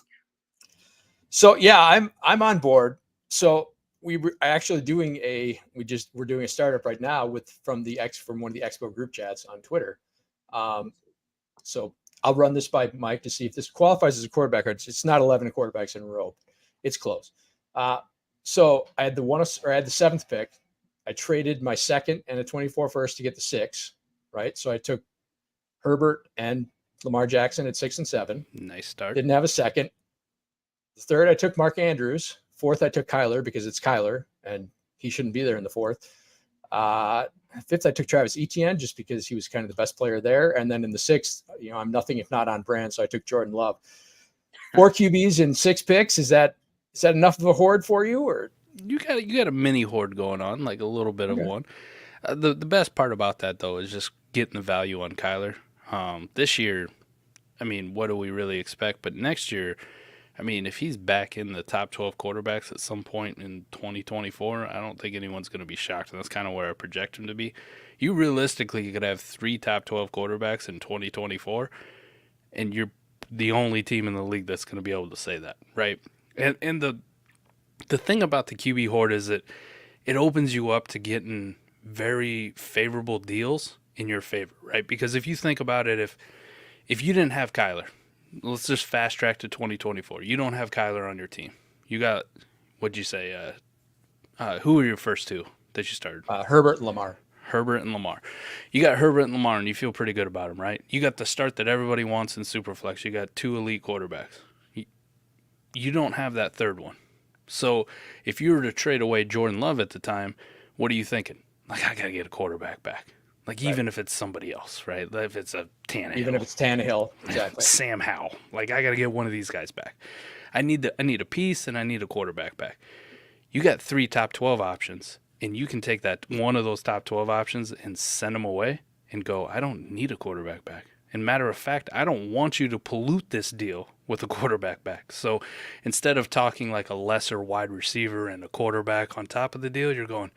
So yeah, I'm on board. So we're actually doing we're doing a startup right now from one of the Expo group chats on Twitter. So I'll run this by Mike to see if this qualifies as a quarterback. It's not 11 quarterbacks in a row. It's close. So I had the 7th pick. I traded my 2nd and a 24 first to get the 6. Right. So I took Herbert and Lamar Jackson at 6 and 7. Nice start. Didn't have a 2nd. The 3rd, I took Mark Andrews. 4th, I took Kyler because it's Kyler and he shouldn't be there in the 4th. 5th, I took Travis Etienne just because he was kind of the best player there. And then in the 6th, I'm nothing if not on brand. So I took Jordan Love. 4 QBs in 6 picks. Is that enough of a hoard for you, or you got a mini hoard going on, like a little bit of one? The best part about that though is just getting the value on Kyler. This year, I mean, what do we really expect? But next year, I mean, if he's back in the top 12 quarterbacks at some point in 2024, I don't think anyone's going to be shocked. And that's kind of where I project him to be. You realistically could have 3 top 12 quarterbacks in 2024, and you're the only team in the league that's going to be able to say that, right? And the thing about the QB hoard is that it opens you up to getting very favorable deals in your favor, right? Because if you think about it, if you didn't have Kyler, let's just fast track to 2024. You don't have Kyler on your team. You got, what'd you say? Who were your first 2 that you started? Herbert and Lamar. Herbert and Lamar. You got Herbert and Lamar, and you feel pretty good about them, right? You got the start that everybody wants in Superflex. You got 2 elite quarterbacks. You don't have that 3rd one. So if you were to trade away Jordan Love at the time, what are you thinking? Like, I got to get a quarterback back. Like, even if it's somebody else, right? If it's a Tannehill. Even if it's Tannehill, exactly. Sam Howell. Like, I got to get one of these guys back. I need a piece, and I need a quarterback back. You got 3 top 12 options, and you can take that one of those top 12 options and send them away and go, I don't need a quarterback back. And matter of fact, I don't want you to pollute this deal with a quarterback back. So instead of talking like a lesser wide receiver and a quarterback on top of the deal, you're going,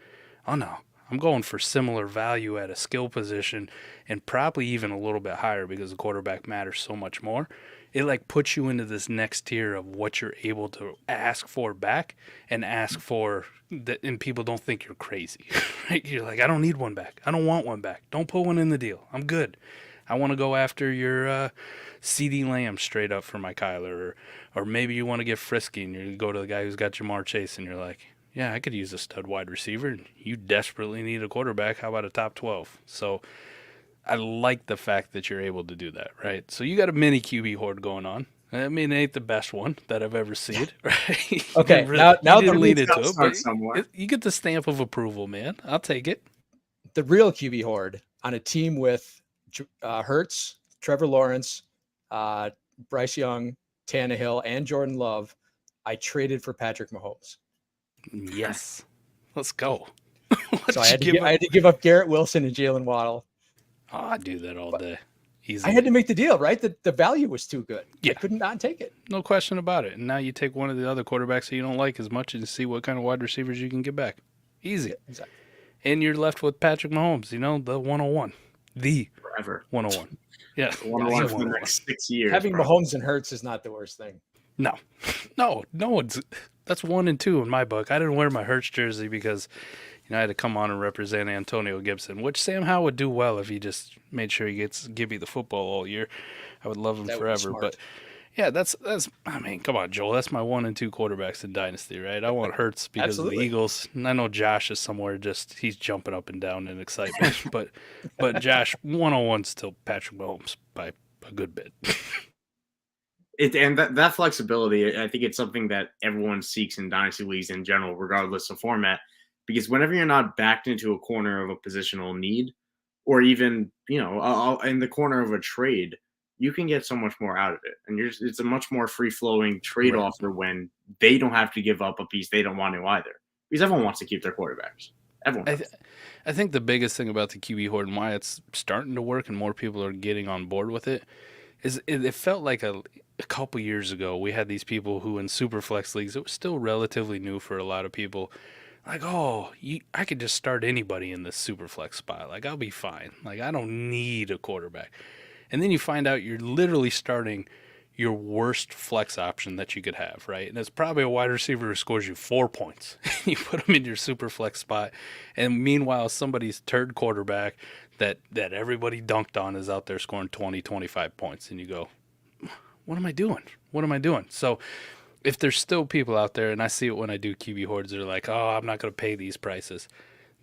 oh no, I'm going for similar value at a skill position and probably even a little bit higher because the quarterback matters so much more. It like puts you into this next tier of what you're able to ask for back and ask for that, and people don't think you're crazy. Right? You're like, I don't need one back. I don't want one back. Don't put one in the deal. I'm good. I want to go after your CD Lamb straight up for my Kyler, or maybe you want to get frisky and you go to the guy who's got Jamar Chase and you're like, yeah, I could use a stud wide receiver. You desperately need a quarterback. How about a top 12? So I like the fact that you're able to do that, right? So you got a mini QB hoard going on. I mean, it ain't the best one that I've ever seen, right? Okay, now the didn't lead it's into gotta it, start but somewhere. you get the stamp of approval, man. I'll take it. The real QB hoard on a team with Hurts, Trevor Lawrence, Bryce Young, Tannehill, and Jordan Love. I traded for Patrick Mahomes. Yes, let's go. So I had to give up Garrett Wilson and Jalen Waddle. Oh, I do that all day. Easy. I had to make the deal, right? The value was too good. Yeah. I couldn't not take it. No question about it. And now you take one of the other quarterbacks that you don't like as much and see what kind of wide receivers you can get back. Easy. Yeah, exactly. And you're left with Patrick Mahomes, the 101. The Forever. 101. Yeah. 101 for the next 6 years. Having bro. Mahomes and Hurts is not the worst thing. No one's. That's 1 and 2 in my book. I didn't wear my Hurts jersey because, I had to come on and represent Antonio Gibson, which Sam Howell would do well if he just made sure he gets Gibby the football all year. I would love him forever. But yeah, that's. I mean, come on, Joel. That's my 1 and 2 quarterbacks in Dynasty, right? I want Hurts because of the Eagles. And I know Josh is somewhere he's jumping up and down in excitement. but Josh 101's still Patrick Mahomes by a good bit. And that flexibility, I think it's something that everyone seeks in dynasty leagues in general, regardless of format. Because whenever you're not backed into a corner of a positional need, or even in the corner of a trade, you can get so much more out of it, and it's a much more free flowing trade offer when they don't have to give up a piece they don't want to either. Because everyone wants to keep their quarterbacks. Everyone. I think the biggest thing about the QB hoard and why it's starting to work and more people are getting on board with it is it felt like a couple years ago we had these people who in Superflex leagues, it was still relatively new for a lot of people. Like, I could just start anybody in this Superflex spot. Like, I'll be fine. Like, I don't need a quarterback. And then you find out you're literally starting your worst flex option that you could have, right? And it's probably a wide receiver who scores you 4 points. You put him in your Superflex spot. And meanwhile, somebody's third quarterback that everybody dunked on is out there scoring 20, 25 points. And you go, what am I doing? What am I doing? So if there's still people out there, and I see it when I do QB hoards, they're like, I'm not going to pay these prices.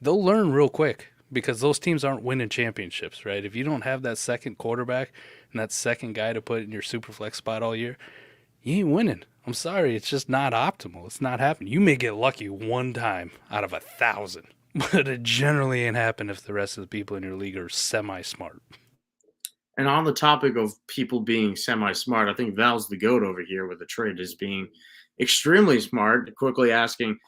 They'll learn real quick because those teams aren't winning championships, right? If you don't have that second quarterback and that second guy to put in your super flex spot all year, you ain't winning. I'm sorry. It's just not optimal. It's not happening. You may get lucky one time out of 1,000, but it generally ain't happen if the rest of the people in your league are semi-smart. And on the topic of people being semi-smart, I think Val's the GOAT over here with the trade is being extremely smart. Quickly asking,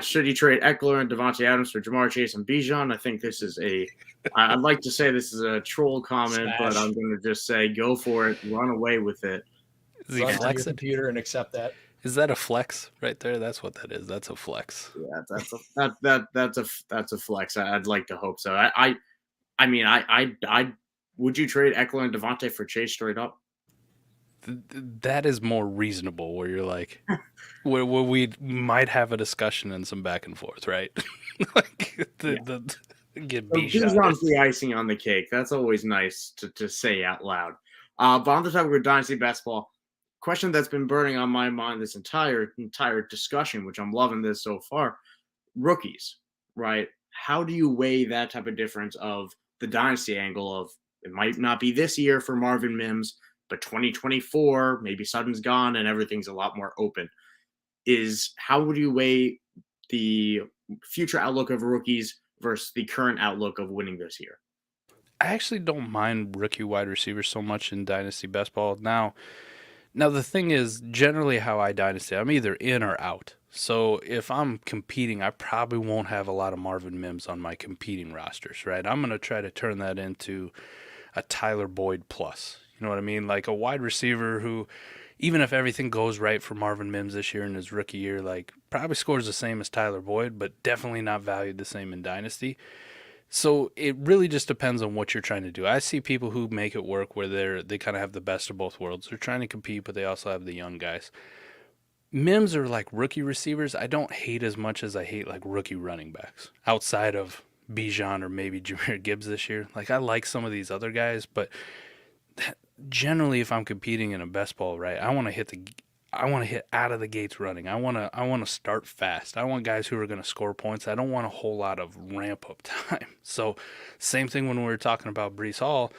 should you trade Eckler and Devontae Adams for Jamar Chase and Bijan? I think this is I'd like to say this is a troll comment, but I'm going to just say go for it. Run away with it. Is he Run to your flexing? computer and accept that. Is that a flex right there? That's what that is. That's a flex. Yeah, that's a flex. I'd like to hope so. I mean, would you trade Eckler and Devontae for Chase straight up? That is more reasonable. Where you're like, where we might have a discussion and some back and forth, right? Like get Bijan's the icing on the cake. That's always nice to say out loud. But on the topic of Dynasty Best Ball, question that's been burning on my mind this entire discussion, which I'm loving this so far, rookies, right? How do you weigh that type of difference of the dynasty angle of it might not be this year for Marvin Mims, but 2024, maybe Sutton's gone and everything's a lot more open. How would you weigh the future outlook of rookies versus the current outlook of winning this year? I actually don't mind rookie wide receivers so much in Dynasty Best Ball. Now the thing is, generally how I dynasty, I'm either in or out. So if I'm competing, I probably won't have a lot of Marvin Mims on my competing rosters, right? I'm going to try to turn that into a Tyler Boyd plus. You know what I mean? Like a wide receiver who, even if everything goes right for Marvin Mims this year in his rookie year, like probably scores the same as Tyler Boyd, but definitely not valued the same in Dynasty. So it really just depends on what you're trying to do. I see people who make it work where they kind of have the best of both worlds. They're trying to compete, but they also have the young guys. Mims are like rookie receivers. I don't hate as much as I hate like rookie running backs outside of Bijan or maybe Jahmyr Gibbs this year. Like, I like some of these other guys, but generally, if I'm competing in a best ball, right, I want to hit out of the gates running. I want to start fast. I want guys who are going to score points. I don't want a whole lot of ramp up time. So, same thing when we were talking about Breece Hall.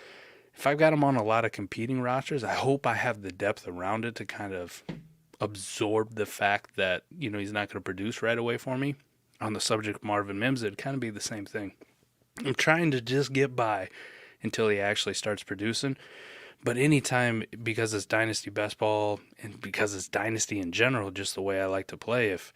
If I've got him on a lot of competing rosters, I hope I have the depth around it to kind of absorb the fact that, he's not going to produce right away for me. On the subject of Marvin Mims, it'd kind of be the same thing. I'm trying to just get by until he actually starts producing. But anytime, because it's Dynasty Best Ball and because it's Dynasty in general, just the way I like to play, if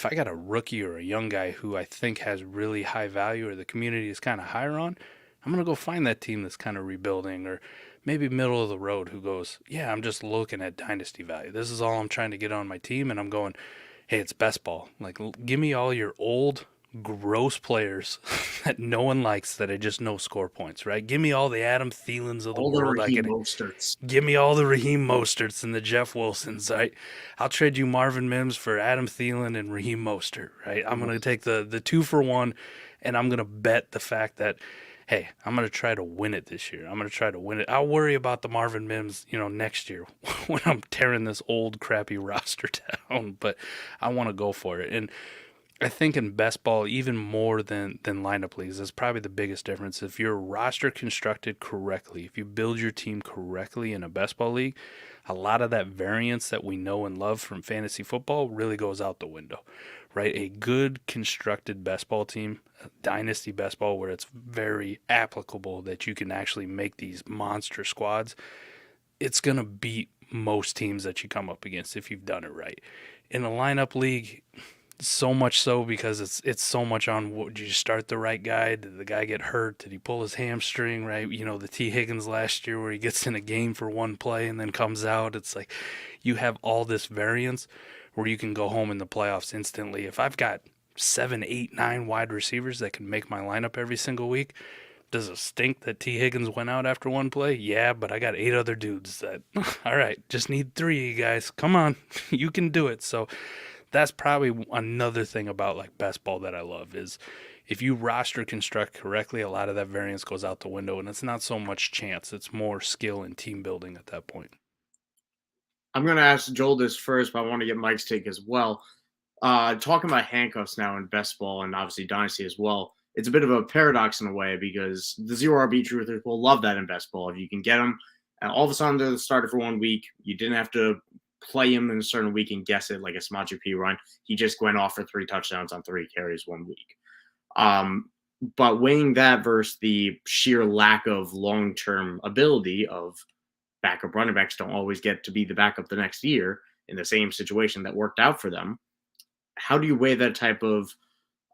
I got a rookie or a young guy who I think has really high value or the community is kind of higher on, I'm going to go find that team that's kind of rebuilding or maybe middle of the road who goes, yeah, I'm just looking at Dynasty value. This is all I'm trying to get on my team. And I'm going, hey, it's Best Ball. Like, give me all your old, gross players that no one likes that I just know score points, right? Give me all the Adam Thielens of the All world. the Raheem Mosterts. Give me all the Raheem Mosterts and the Jeff Wilsons, right? I'll trade you Marvin Mims for Adam Thielen and Raheem Mostert, right? I'm going to take the 2-for-1, and I'm going to bet the fact that, hey, I'm going to try to win it this year. I'm going to try to win it. I'll worry about the Marvin Mims, next year when I'm tearing this old crappy roster down, but I want to go for it. And I think in best ball, even more than lineup leagues, that's probably the biggest difference. If your roster constructed correctly, if you build your team correctly in a best ball league, a lot of that variance that we know and love from fantasy football really goes out the window, right? A good constructed best ball team, a dynasty best ball where it's very applicable that you can actually make these monster squads, it's going to beat most teams that you come up against if you've done it right. In a lineup league, so much so because it's so much on, did you start the right guy? Did the guy get hurt? Did he pull his hamstring, right? The T. Higgins last year where he gets in a game for one play and then comes out. It's like you have all this variance where you can go home in the playoffs instantly. If I've got 7, 8, 9 wide receivers that can make my lineup every single week, does it stink that T. Higgins went out after one play? Yeah, but I got 8 other dudes that, all right, just need 3 guys. Come on, you can do it. So that's probably another thing about like best ball that I love is if you roster construct correctly, a lot of that variance goes out the window, and it's not so much chance. It's more skill and team building at that point. I'm going to ask Joel this first, but I want to get Mike's take as well. Talking about handcuffs now in best ball and obviously dynasty as well, it's a bit of a paradox in a way because the zero RB truthers will love that in best ball. If you can get them, and all of a sudden they're the starter for 1 week, you didn't have to play him in a certain week and guess it like a Samaje P run. He just went off for 3 touchdowns on 3 carries 1 week. But weighing that versus the sheer lack of long-term ability of backup running backs don't always get to be the backup the next year in the same situation that worked out for them. How do you weigh that type of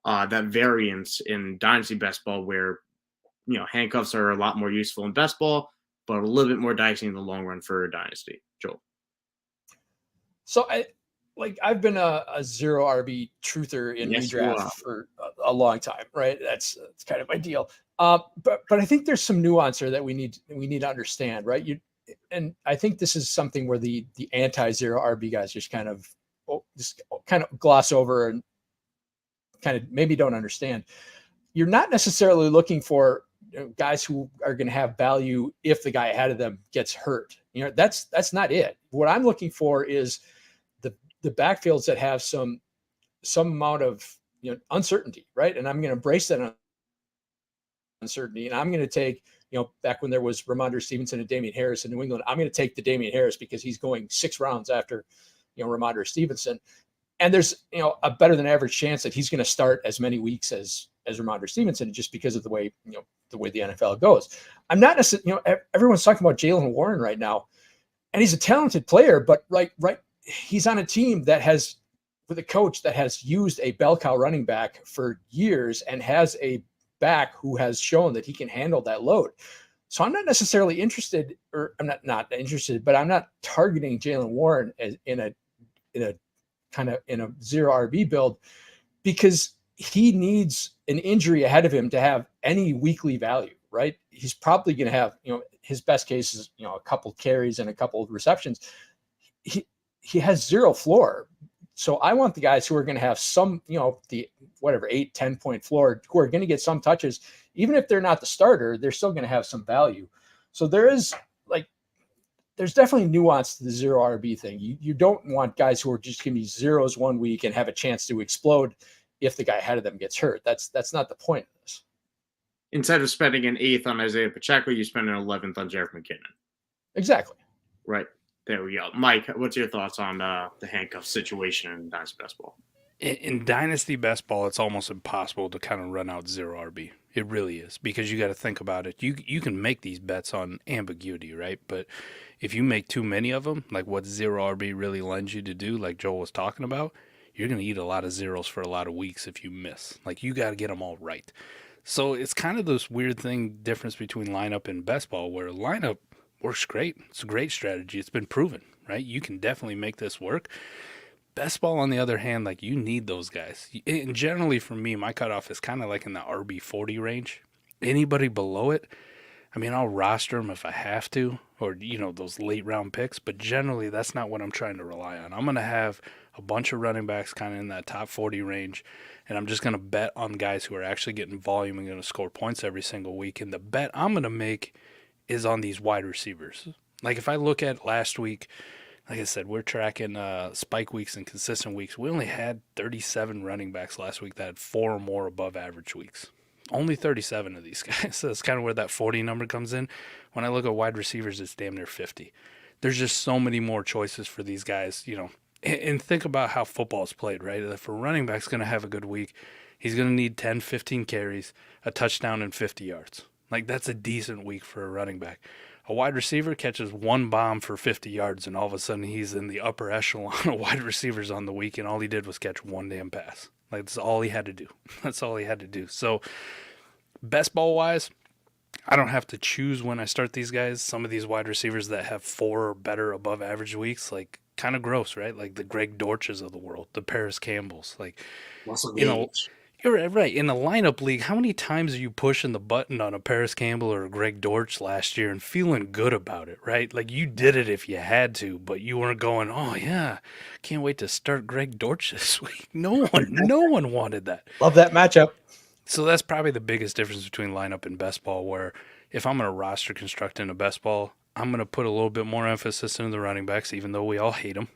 that variance in dynasty best ball where, handcuffs are a lot more useful in best ball, but a little bit more dicey in the long run for a dynasty? Joel. So I've been a zero RB truther in redraft for a long time, right? That's kind of my deal. But I think there's some nuance here that we need to understand, right? And I think this is something where the anti-zero RB guys just kind of gloss over and kind of maybe don't understand. You're not necessarily looking for guys who are going to have value if the guy ahead of them gets hurt. That's not it. What I'm looking for is the backfields that have some amount of uncertainty, right? And I'm going to embrace that uncertainty, and I'm going to take back when there was Rhamondre Stevenson and Damian Harris in New England, I'm going to take the Damian Harris because he's going 6 rounds after Rhamondre Stevenson, and there's a better than average chance that he's going to start as many weeks as Rhamondre Stevenson just because of the way the NFL goes. I'm not necessarily everyone's talking about Jaylen Warren right now, and he's a talented player, but right. He's on a team that has, with a coach that has used a bell cow running back for years and has a back who has shown that he can handle that load. So I'm not necessarily interested, or I'm not interested, but I'm not targeting Jaylen Warren as in a zero RB build because he needs an injury ahead of him to have any weekly value, right? He's probably going to have, his best case is, a couple carries and a couple of receptions. He has zero floor So I want the guys who are going to have some, the 8-10 point floor, who are going to get some touches, even if they're not the starter, they're still going to have some value. So there's definitely nuance to the zero RB thing. You don't want guys who are just going to be zeros one week and have a chance to explode if the guy ahead of them gets hurt. That's not the point of this. Instead of spending an 8th on Isaiah Pacheco, you spend an 11th on Jerick McKinnon. Exactly. Right. There we go. Mike, what's your thoughts on the handcuff situation in Dynasty Best Ball? In Dynasty Best Ball, it's almost impossible to kind of run out zero RB. It really is, because you got to think about it. You can make these bets on ambiguity, right? But if you make too many of them, like what zero RB really lends you to do, like Joel was talking about, you're going to eat a lot of zeros for a lot of weeks if you miss. Like, you got to get them all right. So it's kind of this weird difference between lineup and best ball, where lineup works great. It's a great strategy. It's been proven, right? You can definitely make this work. Best ball, on the other hand, like, you need those guys. And generally, for me, my cutoff is kind of like in the RB 40 range. Anybody below it, I mean, I'll roster them if I have to, or, those late round picks. But generally, that's not what I'm trying to rely on. I'm going to have a bunch of running backs kind of in that top 40 range, and I'm just going to bet on guys who are actually getting volume and going to score points every single week. And the bet I'm going to make is on these wide receivers. Like, if I look at last week, like I said, we're tracking spike weeks and consistent weeks. We only had 37 running backs last week that had 4 or more above average weeks. Only 37 of these guys. So that's kind of where that 40 number comes in. When I look at wide receivers, it's damn near 50. There's just so many more choices for these guys, And think about how football is played, right? If a running back's going to have a good week, he's going to need 10, 15 carries, a touchdown, and 50 yards. Like, that's a decent week for a running back. A wide receiver catches one bomb for 50 yards, and all of a sudden he's in the upper echelon of wide receivers on the week, and all he did was catch one damn pass. Like, that's all he had to do. That's all he had to do. So, best ball-wise, I don't have to choose when I start these guys. Some of these wide receivers that have 4 or better above average weeks, like, kind of gross, right? Like the Greg Dortches of the world, the Paris Campbells. Like, you're right. In the lineup league, how many times are you pushing the button on a Paris Campbell or a Greg Dortch last year and feeling good about it, right? Like, you did it if you had to, but you weren't going, oh yeah, can't wait to start Greg Dortch this week. No one wanted that. Love that matchup. So that's probably the biggest difference between lineup and best ball, where if I'm going to roster construct in a best ball, I'm going to put a little bit more emphasis into the running backs, even though we all hate them.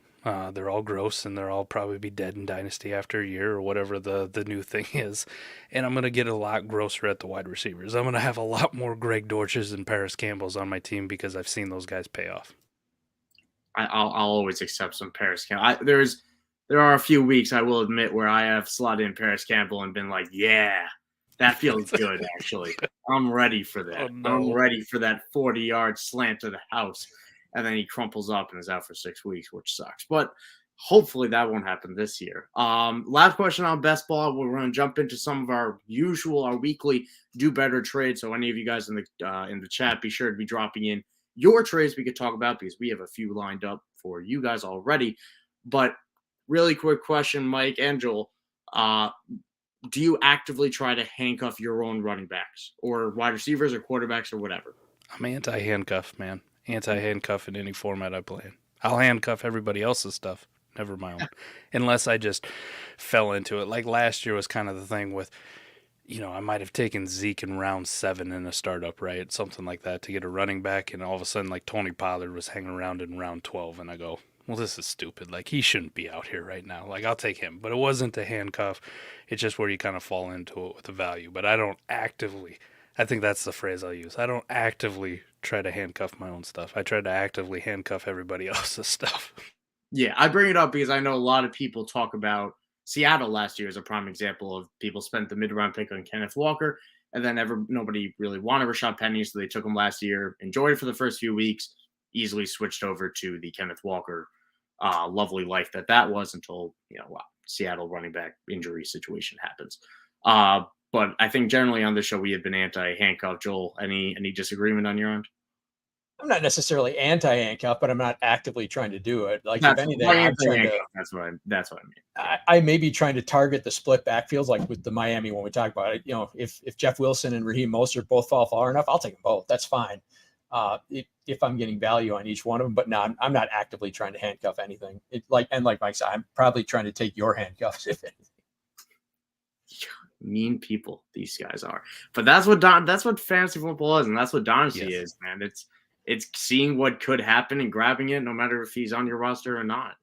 They're all gross, and they'll all probably be dead in Dynasty after a year or whatever the new thing is. And I'm going to get a lot grosser at the wide receivers. I'm going to have a lot more Greg Dortches and Paris Campbells on my team because I've seen those guys pay off. I'll always accept some Paris Campbell. There are a few weeks, I will admit, where I have slotted in Paris Campbell and been like, yeah, that feels good, actually. I'm ready for that. Oh, no. I'm ready for that 40-yard slant to the house. And then he crumples up and is out for 6 weeks, which sucks. But hopefully that won't happen this year. Last question on best ball. We're going to jump into some of our weekly do better trades. So any of you guys in the chat, be sure to be dropping in your trades we could talk about, because we have a few lined up for you guys already. But really quick question, Mike and Joel. Do you actively try to handcuff your own running backs or wide receivers or quarterbacks or whatever? I'm anti-handcuff, man. Anti-handcuff in any format I play in. I'll handcuff everybody else's stuff, never my own, unless I just fell into it. Like last year was kind of the thing with, I might have taken Zeke in round 7 in a startup, right? Something like that to get a running back, and all of a sudden, like, Tony Pollard was hanging around in round 12, and I go, well, this is stupid. Like, he shouldn't be out here right now. Like, I'll take him. But it wasn't a handcuff. It's just where you kind of fall into it with the value. But I don't actively, I think that's the phrase I'll use. I don't actively try to handcuff my own stuff. I try to actively handcuff everybody else's stuff. Yeah, I bring it up because I know a lot of people talk about Seattle last year as a prime example of people spent the mid-round pick on Kenneth Walker, and then nobody really wanted Rashad Penny, so they took him last year, enjoyed it for the first few weeks, easily switched over to the Kenneth Walker lovely life that was until Seattle running back injury situation happens. But I think generally on this show we have been anti-handcuff. Joel, any disagreement on your end? I'm not necessarily anti-handcuff, but I'm not actively trying to do it. Like, if anything, I'm trying to. That's what I mean. I may be trying to target the split backfields, like with the Miami when we talk about it. If Jeff Wilson and Raheem Mostert both fall far enough, I'll take them both. That's fine. if I'm getting value on each one of them. But no, I'm not actively trying to handcuff anything. Like Mike said, I'm probably trying to take your handcuffs, if anything. Mean people these guys are, but that's what fantasy football is, and that's what Dynasty is, man. It's seeing what could happen and grabbing it, no matter if he's on your roster or not.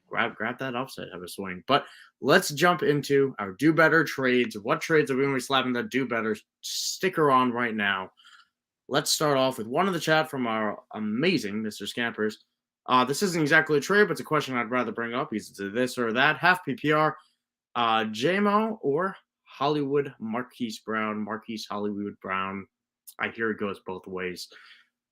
Grab that upset, have a swing. But let's jump into our do better trades. What trades are we going to be slapping that do better sticker on right now? Let's start off with one in the chat from our amazing Mr. Scampers. This isn't exactly a trade, but it's a question I'd rather bring up. He's this or that, half PPR. JMO or Hollywood Marquise Hollywood Brown. I hear it goes both ways.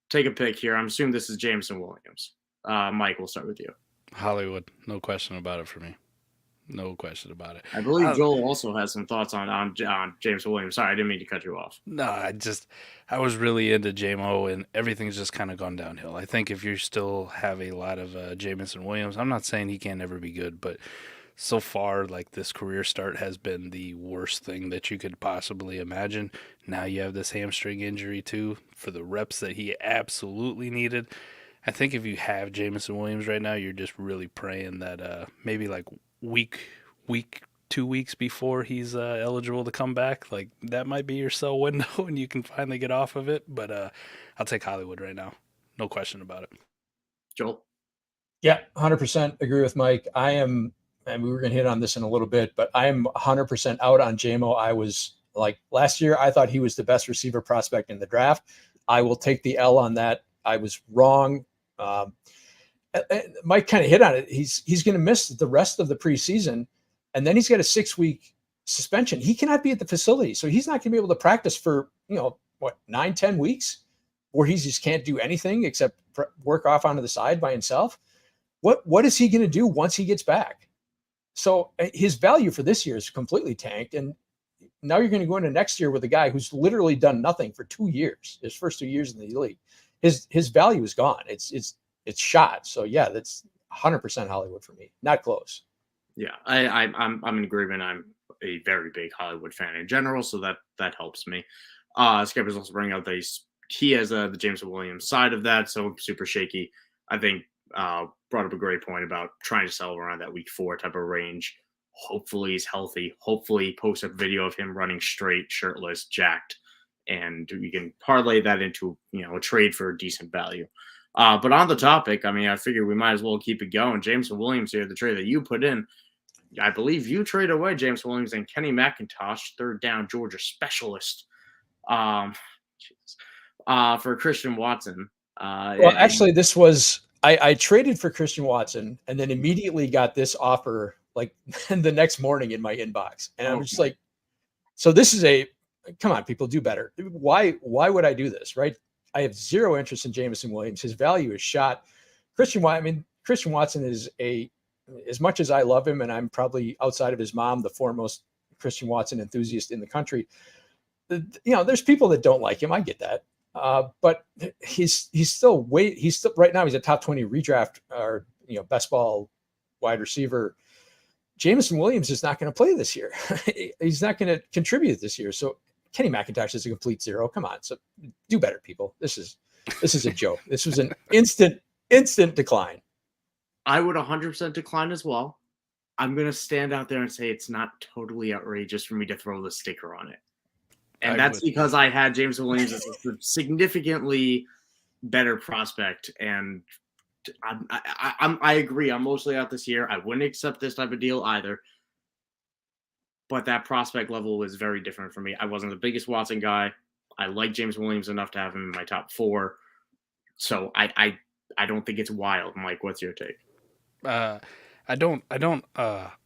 Take a pick here. I'm assuming this is Jameson Williams. Mike, we'll start with you. Hollywood, no question about it for me. No question about it. I believe Joel also has some thoughts on Jameson Williams. Sorry, I didn't mean to cut you off. No, I was really into JMO, and everything's just kind of gone downhill. I think if you still have a lot of Jameson Williams, I'm not saying he can't never be good, but so far, like, this career start has been the worst thing that you could possibly imagine. Now you have this hamstring injury too for the reps that he absolutely needed. I think if you have Jameson Williams right now, you're just really praying that maybe like week 2 weeks before he's eligible to come back, like that might be your sell window and you can finally get off of it. But I'll take Hollywood right now. No question about it. Joel? Yeah, 100% agree with Mike. And we were going to hit on this in a little bit, but I am 100% out on JMO. I was like, last year, I thought he was the best receiver prospect in the draft. I will take the L on that. I was wrong. Mike kind of hit on it. He's going to miss the rest of the preseason, and then he's got a 6-week suspension. He cannot be at the facility, so he's not going to be able to practice for 9-10 weeks, where he just can't do anything except work off onto the side by himself. What is he going to do once he gets back? So his value for this year is completely tanked, and now you're going to go into next year with a guy who's literally done nothing for 2 years. His first 2 years in the league, his value is gone. It's shot. So yeah, that's 100% Hollywood for me. Not close. Yeah, I'm in agreement. I'm a very big Hollywood fan in general, so that helps me. Skipper's also bringing out that he has the Jameson Williams side of that, so super shaky. I think brought up a great point about trying to sell around that week 4 type of range. Hopefully he's healthy. Hopefully post a video of him running straight, shirtless, jacked, and you can parlay that into a trade for a decent value. But on the topic, I mean, I figure we might as well keep it going. Jameson Williams here, the trade that you put in. I believe you trade away Jameson Williams and Kenny McIntosh, third down Georgia specialist, for Christian Watson. Actually, this was I traded for Christian Watson and then immediately got this offer like the next morning in my inbox, and I'm just like, so this is come on, people, do better. Why would I do this, right? I have zero interest in Jameson Williams. His value is shot. Christian Watson is as much as I love him, and I'm probably, outside of his mom, the foremost Christian Watson enthusiast in the country. There's people that don't like him. I get that. But he's still right now, he's a top 20 redraft or, best ball wide receiver. Jameson Williams is not going to play this year. He's not going to contribute this year. So Kenny McIntosh is a complete zero. Come on. So do better, people. This is a joke. This was an instant decline. I would 100% decline as well. I'm going to stand out there and say it's not totally outrageous for me to throw the sticker on it. And that's because I had Jameson Williams as a significantly better prospect. And I agree. I'm mostly out this year. I wouldn't accept this type of deal either. But that prospect level was very different for me. I wasn't the biggest Watson guy. I like James Williams enough to have him in my top 4. So I don't think it's wild. Mike, what's your take? I don't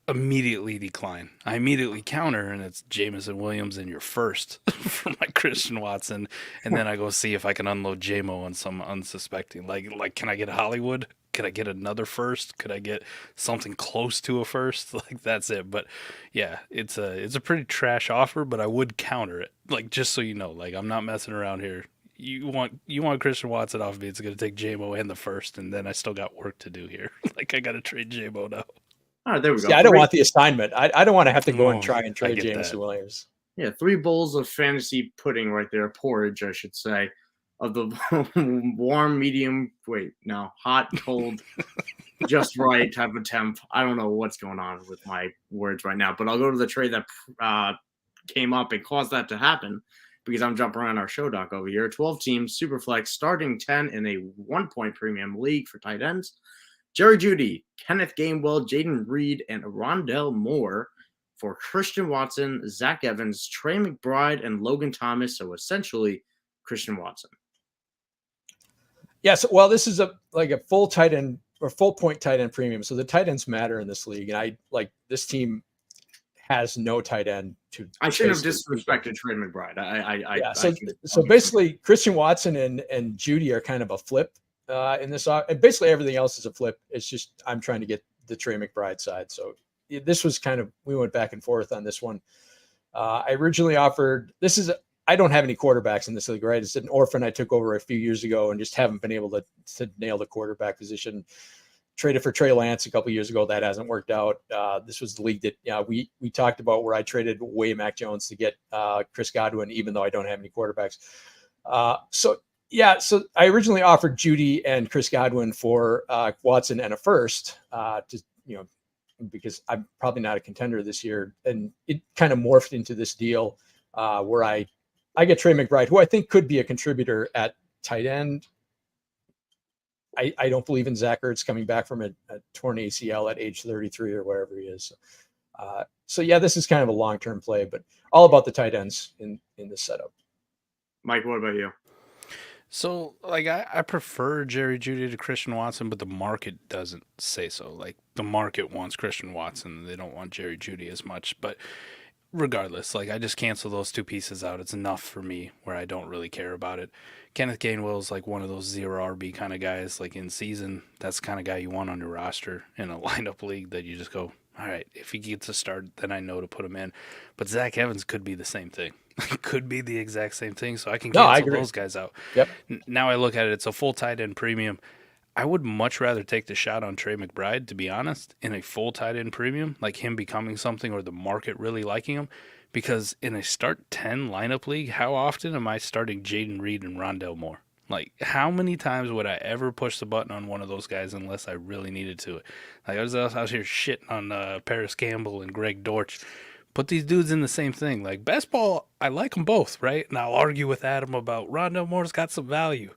immediately decline. I immediately counter, and it's Jameson Williams in your first for my Christian Watson, and then I go see if I can unload JMO on some unsuspecting. Like, can I get Hollywood? Could I get another first? Could I get something close to a first? Like, that's it. But yeah, it's a pretty trash offer, but I would counter it. Like, just so you know, like, I'm not messing around here. You want Christian Watson off me, it's going to take JMO and the first, and then I still got work to do here. Like, I got to trade JMO now. All right, there we go. Yeah, I don't want the assignment. I don't want to have to go and try and trade Jameson Williams. Yeah, 3 bowls of fantasy pudding right there, porridge, I should say. of the warm, medium, hot, cold, just right type of temp. I don't know what's going on with my words right now, but I'll go to the trade that came up and caused that to happen because I'm jumping around our show doc over here. 12 teams, Superflex, starting 10 in a 1-point premium league for tight ends. Jerry Jeudy, Kenneth Gainwell, Jaden Reed, and Rondell Moore for Christian Watson, Zach Evans, Trey McBride, and Logan Thomas. So essentially, Christian Watson. Yes, well, this is a full tight end or full point tight end premium. So the tight ends matter in this league, and this team has no tight end to. I shouldn't have disrespected Trey McBride. So basically, Christian Watson and Jeudy are kind of a flip in this, and basically everything else is a flip. It's just I'm trying to get the Trey McBride side. So this was we went back and forth on this one. I originally offered I don't have any quarterbacks in this league, right? It's an orphan I took over a few years ago and just haven't been able to nail the quarterback position. Traded for Trey Lance a couple years ago. That hasn't worked out. This was the league that we talked about where I traded away Mac Jones to get Chris Godwin, even though I don't have any quarterbacks. So I originally offered Jeudy and Chris Godwin for Watson and a first, because I'm probably not a contender this year. And it kind of morphed into this deal where I get Trey McBride, who I think could be a contributor at tight end. I don't believe in Zach Ertz coming back from a torn ACL at age 33 or wherever he is. So this is kind of a long-term play, but all about the tight ends in this setup. Mike, what about you? So, I prefer Jerry Jeudy to Christian Watson, but the market doesn't say so. The market wants Christian Watson. They don't want Jerry Jeudy as much. But regardless, I just cancel those two pieces out. It's enough for me where I don't really care about it. Kenneth Gainwell is one of those 0 RB kind of guys. In season, that's the kind of guy you want on your roster in a lineup league that you just go, all right, if he gets a start, then I know to put him in. But Zach Evans could be the same thing. Could be the exact same thing. So I can cancel those guys out. Yep. Now I look at it, it's a full tight end premium. I would much rather take the shot on Trey McBride, to be honest, in a full tight end premium, him becoming something or the market really liking him. Because in a start 10 lineup league, how often am I starting Jaden Reed and Rondell Moore? How many times would I ever push the button on one of those guys unless I really needed to? I was out here shitting on Paris Campbell and Greg Dortch. Put these dudes in the same thing. Best Ball, I like them both, right? And I'll argue with Adam about Rondell Moore's got some value.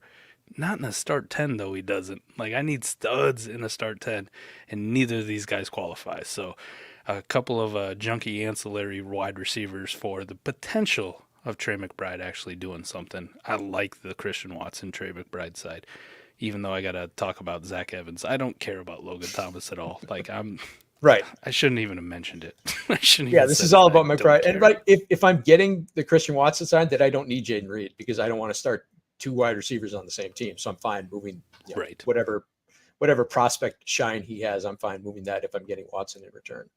Not in a start 10, though, he doesn't. I need studs in a start 10, and neither of these guys qualify. So a couple of junky ancillary wide receivers for the potential of Trey McBride actually doing something. I like the Christian Watson, Trey McBride side, even though I got to talk about Zach Evans. I don't care about Logan Thomas at all. Right. I shouldn't even have mentioned it. This is all about McBride. And if I'm getting the Christian Watson side, that I don't need Jaden Reed because I don't want to start two wide receivers on the same team. So I'm fine moving whatever prospect shine he has. I'm fine moving that if I'm getting Watson in return.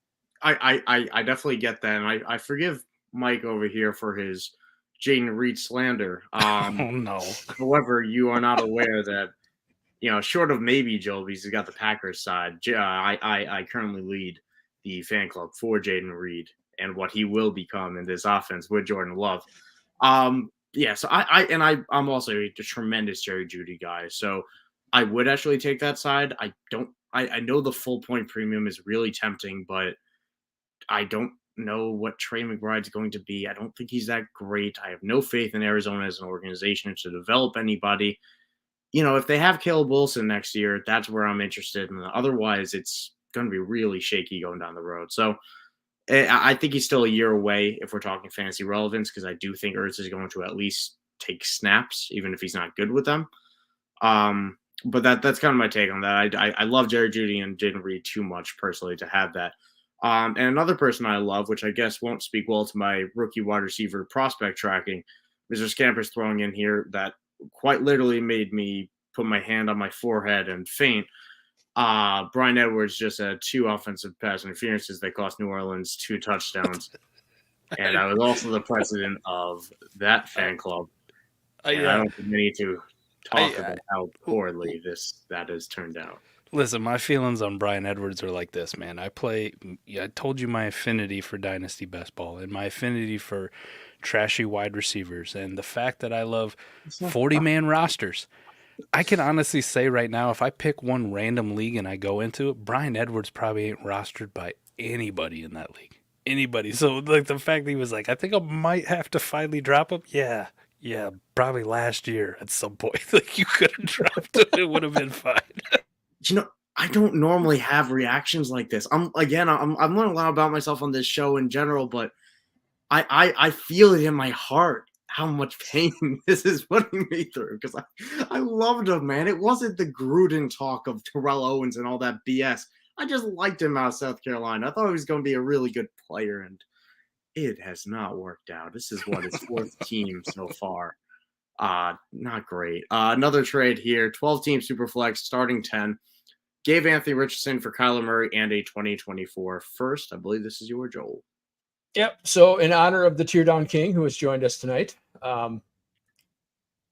I definitely get that. And I forgive Mike over here for his Jaden Reed slander. Oh, no. However, you are not aware that, short of maybe Joe, because he's got the Packers side, I currently lead the fan club for Jaden Reed and what he will become in this offense with Jordan Love. So I'm also a tremendous Jerry Jeudy guy. So I would actually take that side. I know the full point premium is really tempting, but I don't know what Trey McBride's going to be. I don't think he's that great. I have no faith in Arizona as an organization to develop anybody. If they have Caleb Wilson next year, that's where I'm interested. And otherwise, it's going to be really shaky going down the road. So I think he's still a year away if we're talking fantasy relevance, because I do think Ertz is going to at least take snaps, even if he's not good with them. But that's kind of my take on that. I love Jerry Jeudy and Jaden Reed too much personally to have that. And another person I love, which I guess won't speak well to my rookie wide receiver prospect tracking, Mr. Scamper's throwing in here that quite literally made me put my hand on my forehead and faint. Brian Edwards just had 2 offensive pass interferences that cost New Orleans 2 touchdowns. And I was also the president of that fan club. I don't think we need to talk about how poorly that has turned out. Listen, my feelings on Bryan Edwards are like this, man. I told you my affinity for Dynasty Best Ball and my affinity for trashy wide receivers and the fact that I love 40-man rosters. I can honestly say right now, if I pick one random league and I go into it, Bryan Edwards probably ain't rostered by anybody in that league. Anybody. So, like, the fact that he was like, I think I might have to finally drop him. Yeah, probably last year at some point. Like, you could have dropped him. It would have been fine. I don't normally have reactions like this. I'm learning a lot about myself on this show in general, but I feel it in my heart how much pain this is putting me through because I loved him, man. It wasn't the Gruden talk of Terrell Owens and all that BS. I just liked him out of South Carolina. I thought he was going to be a really good player, and it has not worked out. This is what his fourth team so far. Not great. Another trade here, 12-team Superflex, starting 10. Gave Anthony Richardson for Kyler Murray and a 2024 first. I believe this is your Joel. Yep. So in honor of the Tear Down King who has joined us tonight,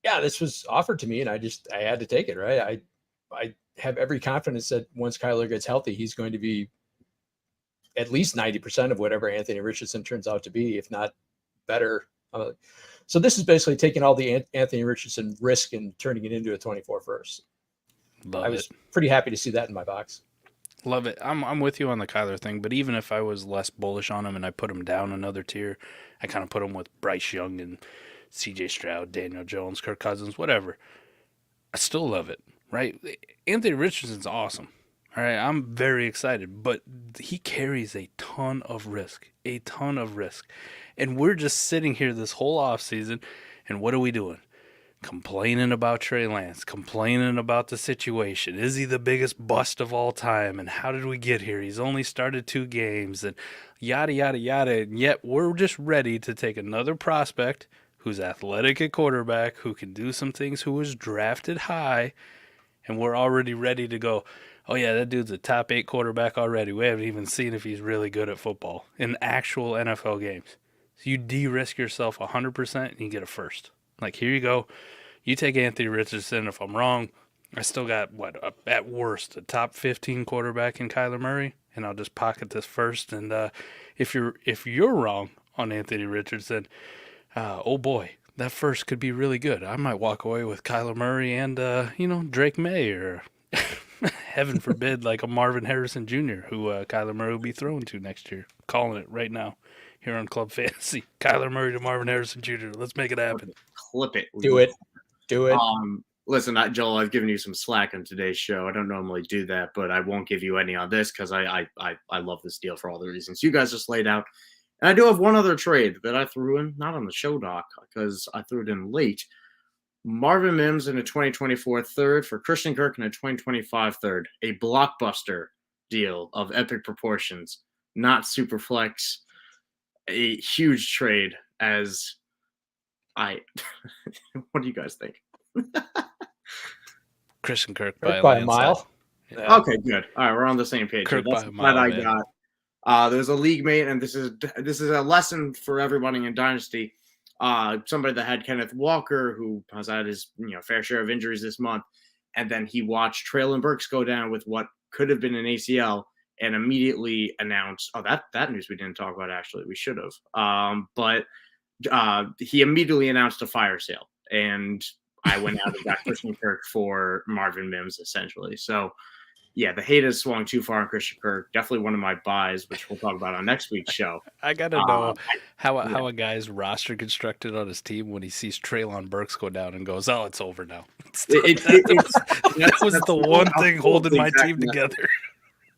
this was offered to me and I had to take it, right? I have every confidence that once Kyler gets healthy, he's going to be at least 90% of whatever Anthony Richardson turns out to be, if not better. So this is basically taking all the Anthony Richardson risk and turning it into a 24 first. I was pretty happy to see that in my box. Love it. I'm with you on the Kyler thing, but even if I was less bullish on him and I put him down another tier, I kind of put him with Bryce Young and CJ Stroud, Daniel Jones, Kirk Cousins, whatever. I still love it, right? Anthony Richardson's awesome. All right, I'm very excited, but he carries a ton of risk. And we're just sitting here this whole offseason, and what are we doing? Complaining about Trey Lance, complaining about the situation. Is he the biggest bust of all time? And how did we get here? He's only started 2 games and yada, yada, yada. And yet we're just ready to take another prospect who's athletic at quarterback, who can do some things, who was drafted high. And we're already ready to go, oh, yeah, that dude's a top 8 quarterback already. We haven't even seen if he's really good at football in actual NFL games. So you de-risk yourself 100% and you get a first. Like, here you go. You take Anthony Richardson. If I'm wrong, I still got, at worst, a top 15 quarterback in Kyler Murray, and I'll just pocket this first. And if you're wrong on Anthony Richardson, oh boy, that first could be really good. I might walk away with Kyler Murray and, Drake May or, heaven forbid, like a Marvin Harrison Jr., who Kyler Murray will be thrown to next year. Calling it right now. Here on Club Fantasy, Kyler Murray to Marvin Harrison Jr. Let's make it happen. Clip it. Do it. Listen, Joel, I've given you some slack on today's show. I don't normally do that, but I won't give you any on this because I love this deal for all the reasons you guys just laid out. And I do have one other trade that I threw in, not on the show doc because I threw it in late. Marvin Mims in a 2024 third for Christian Kirk in a 2025 third. A blockbuster deal of epic proportions, not super flex. A huge trade as what do you guys think? Christian Kirk by a mile. Yeah. Okay, good. All right, we're on the same page. Kirk That's by a mile, I got. There's a league mate, and this is a lesson for everybody in Dynasty. Somebody that had Kenneth Walker, who has had his fair share of injuries this month, and then he watched Traylon Burks go down with what could have been an ACL. And immediately announced, that news we didn't talk about, actually. We should have. But he immediately announced a fire sale. And I went out and got Christian Kirk for Marvin Mims, essentially. So, yeah, the hate has swung too far on Christian Kirk. Definitely one of my buys, which we'll talk about on next week's show. I got to know how a guy's roster constructed on his team when he sees Traylon Burks go down and goes, oh, it's over now. That was the one thing holding my team together.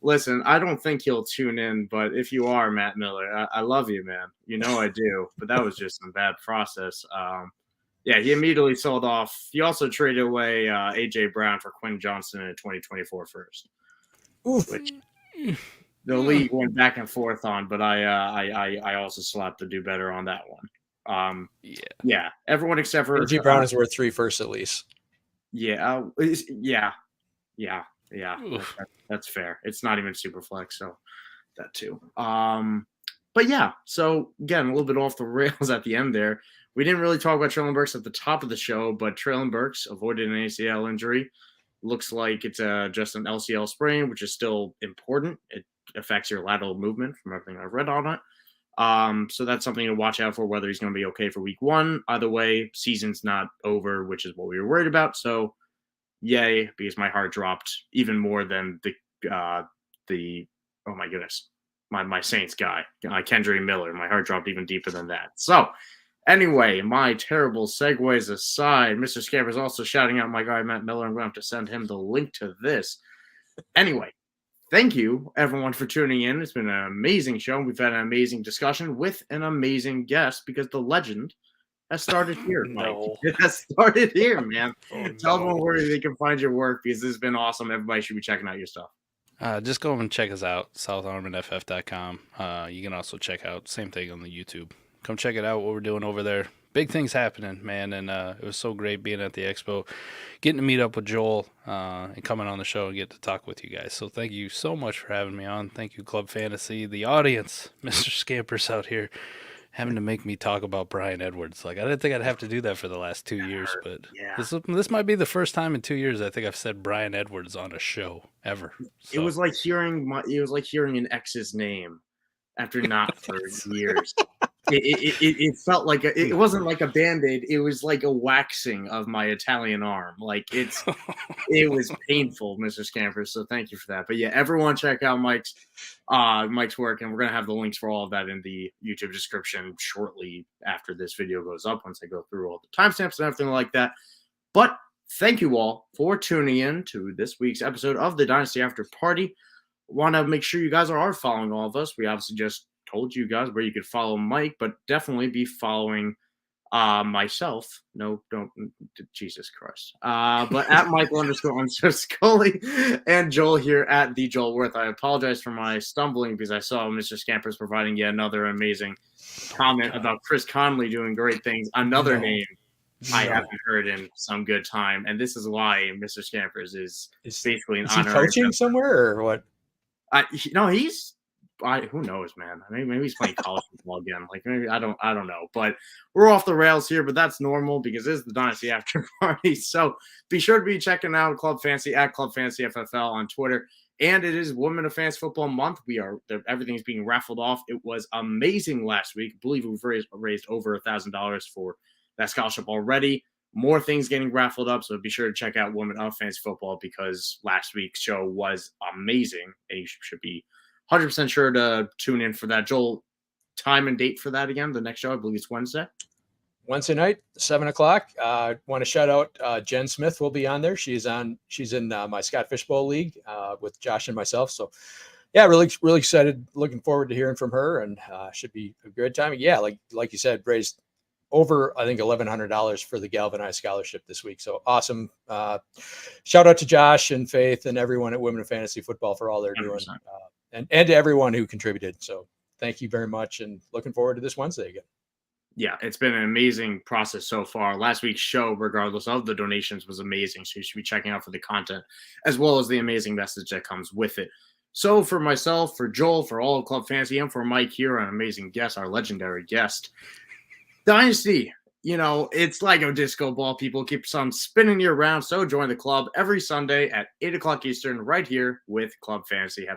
Listen, I don't think he'll tune in, but if you are, Matt Miller, I love you, man. You know I do, but that was just some bad process. He immediately sold off. He also traded away A.J. Brown for Quinn Johnson in a 2024 first, which the league went back and forth on, but I also slapped to do better on that one. Everyone except for A.J. Brown is worth 3 firsts at least. Yeah. That's fair. It's not even super flex, so that too. But yeah, so again, a little bit off the rails at the end there. We didn't really talk about Traylon Burks at the top of the show, but Traylon Burks avoided an ACL injury Looks like it's just an LCL sprain, which is still important. It affects your lateral movement from everything I've read on it. So that's something to watch out for, whether he's going to be okay for week 1. Either way, season's not over, which is what we were worried about. So yay, because my heart dropped even more than the oh my goodness, my Saints guy, Kendre Miller. My heart dropped even deeper than that. So anyway, my terrible segues aside, Mr. Scamper's also shouting out my guy, Matt Miller. I'm going to have to send him the link to this. Anyway, thank you, everyone, for tuning in. It's been an amazing show. We've had an amazing discussion with an amazing guest because the legend has started here, Mike. No. It has started here, man. Tell no. them where they can find your work because this has been awesome. Everybody should be checking out your stuff. Just go and check us out, southharmonff.com. You can also check out, same thing on the YouTube. Come check it out, what we're doing over there. Big things happening, man, and it was so great being at the expo, getting to meet up with Joel, and coming on the show and get to talk with you guys. So thank you so much for having me on. Thank you, Club Fantasy, the audience, Mr. Scampers out here, having to make me talk about Brian Edwards. Like, I didn't think I'd have to do that for the last 2 years, but Yeah. this might be the first time in 2 years I think I've said Brian Edwards on a show ever. It was like hearing an ex's name after not for years. It felt like it wasn't like a Band-Aid. It was like a waxing of my Italian arm. Like it was painful, Mr. Scamper. So thank you for that. But yeah, everyone check out Mike's work, and we're gonna have the links for all of that in the YouTube description shortly after this video goes up. Once I go through all the timestamps and everything like that. But thank you all for tuning in to this week's episode of the Dynasty After Party. Want to make sure you guys are following all of us. We obviously just told you guys where you could follow Mike, but definitely be following myself. No, don't, Jesus Christ. But at Michael _ Sicoli and Joel here at the Joel Wirth. I apologize for my stumbling because I saw Mr. Scampers providing yet another amazing comment about Chris Conley doing great things. Another name I haven't heard in some good time, and this is why Mr. Scampers is basically an honor. Is he coaching somewhere or what? No, he's. Who knows, man? Maybe he's playing college football again. Like maybe I don't know. But we're off the rails here, but that's normal because it's the Dynasty After Party. So be sure to be checking out Club Fantasy at Club Fantasy FFL on Twitter. And it is Women of Fantasy Football Month. Everything's being raffled off. It was amazing last week. I believe we've raised over $1,000 for that scholarship already. More things getting raffled up. So be sure to check out Women of Fantasy Football because last week's show was amazing. And you should be 100% sure to tune in for that. Joel, time and date for that again? The next show, I believe it's Wednesday. Wednesday night, 7:00. Want to shout out Jen Smith will be on there. She's in my Scott Fishbowl League with Josh and myself. So yeah, really excited. Looking forward to hearing from her, and should be a good time. Yeah, like you said, raised over, I think, $1,100 for the Galvanized Scholarship this week. So awesome. Shout out to Josh and Faith and everyone at Women of Fantasy Football for all they're 100%. Doing. And to everyone who contributed. So thank you very much, and looking forward to this Wednesday again. Yeah, it's been an amazing process so far. Last week's show, regardless of the donations, was amazing. So you should be checking out for the content as well as the amazing message that comes with it. So for myself, for Joel, for all of Club Fantasy, and for Mike here, an amazing guest, our legendary guest, Dynasty, it's like a disco ball. People keeps on spinning you around. So join the club every Sunday at 8 o'clock Eastern right here with Club Fantasy.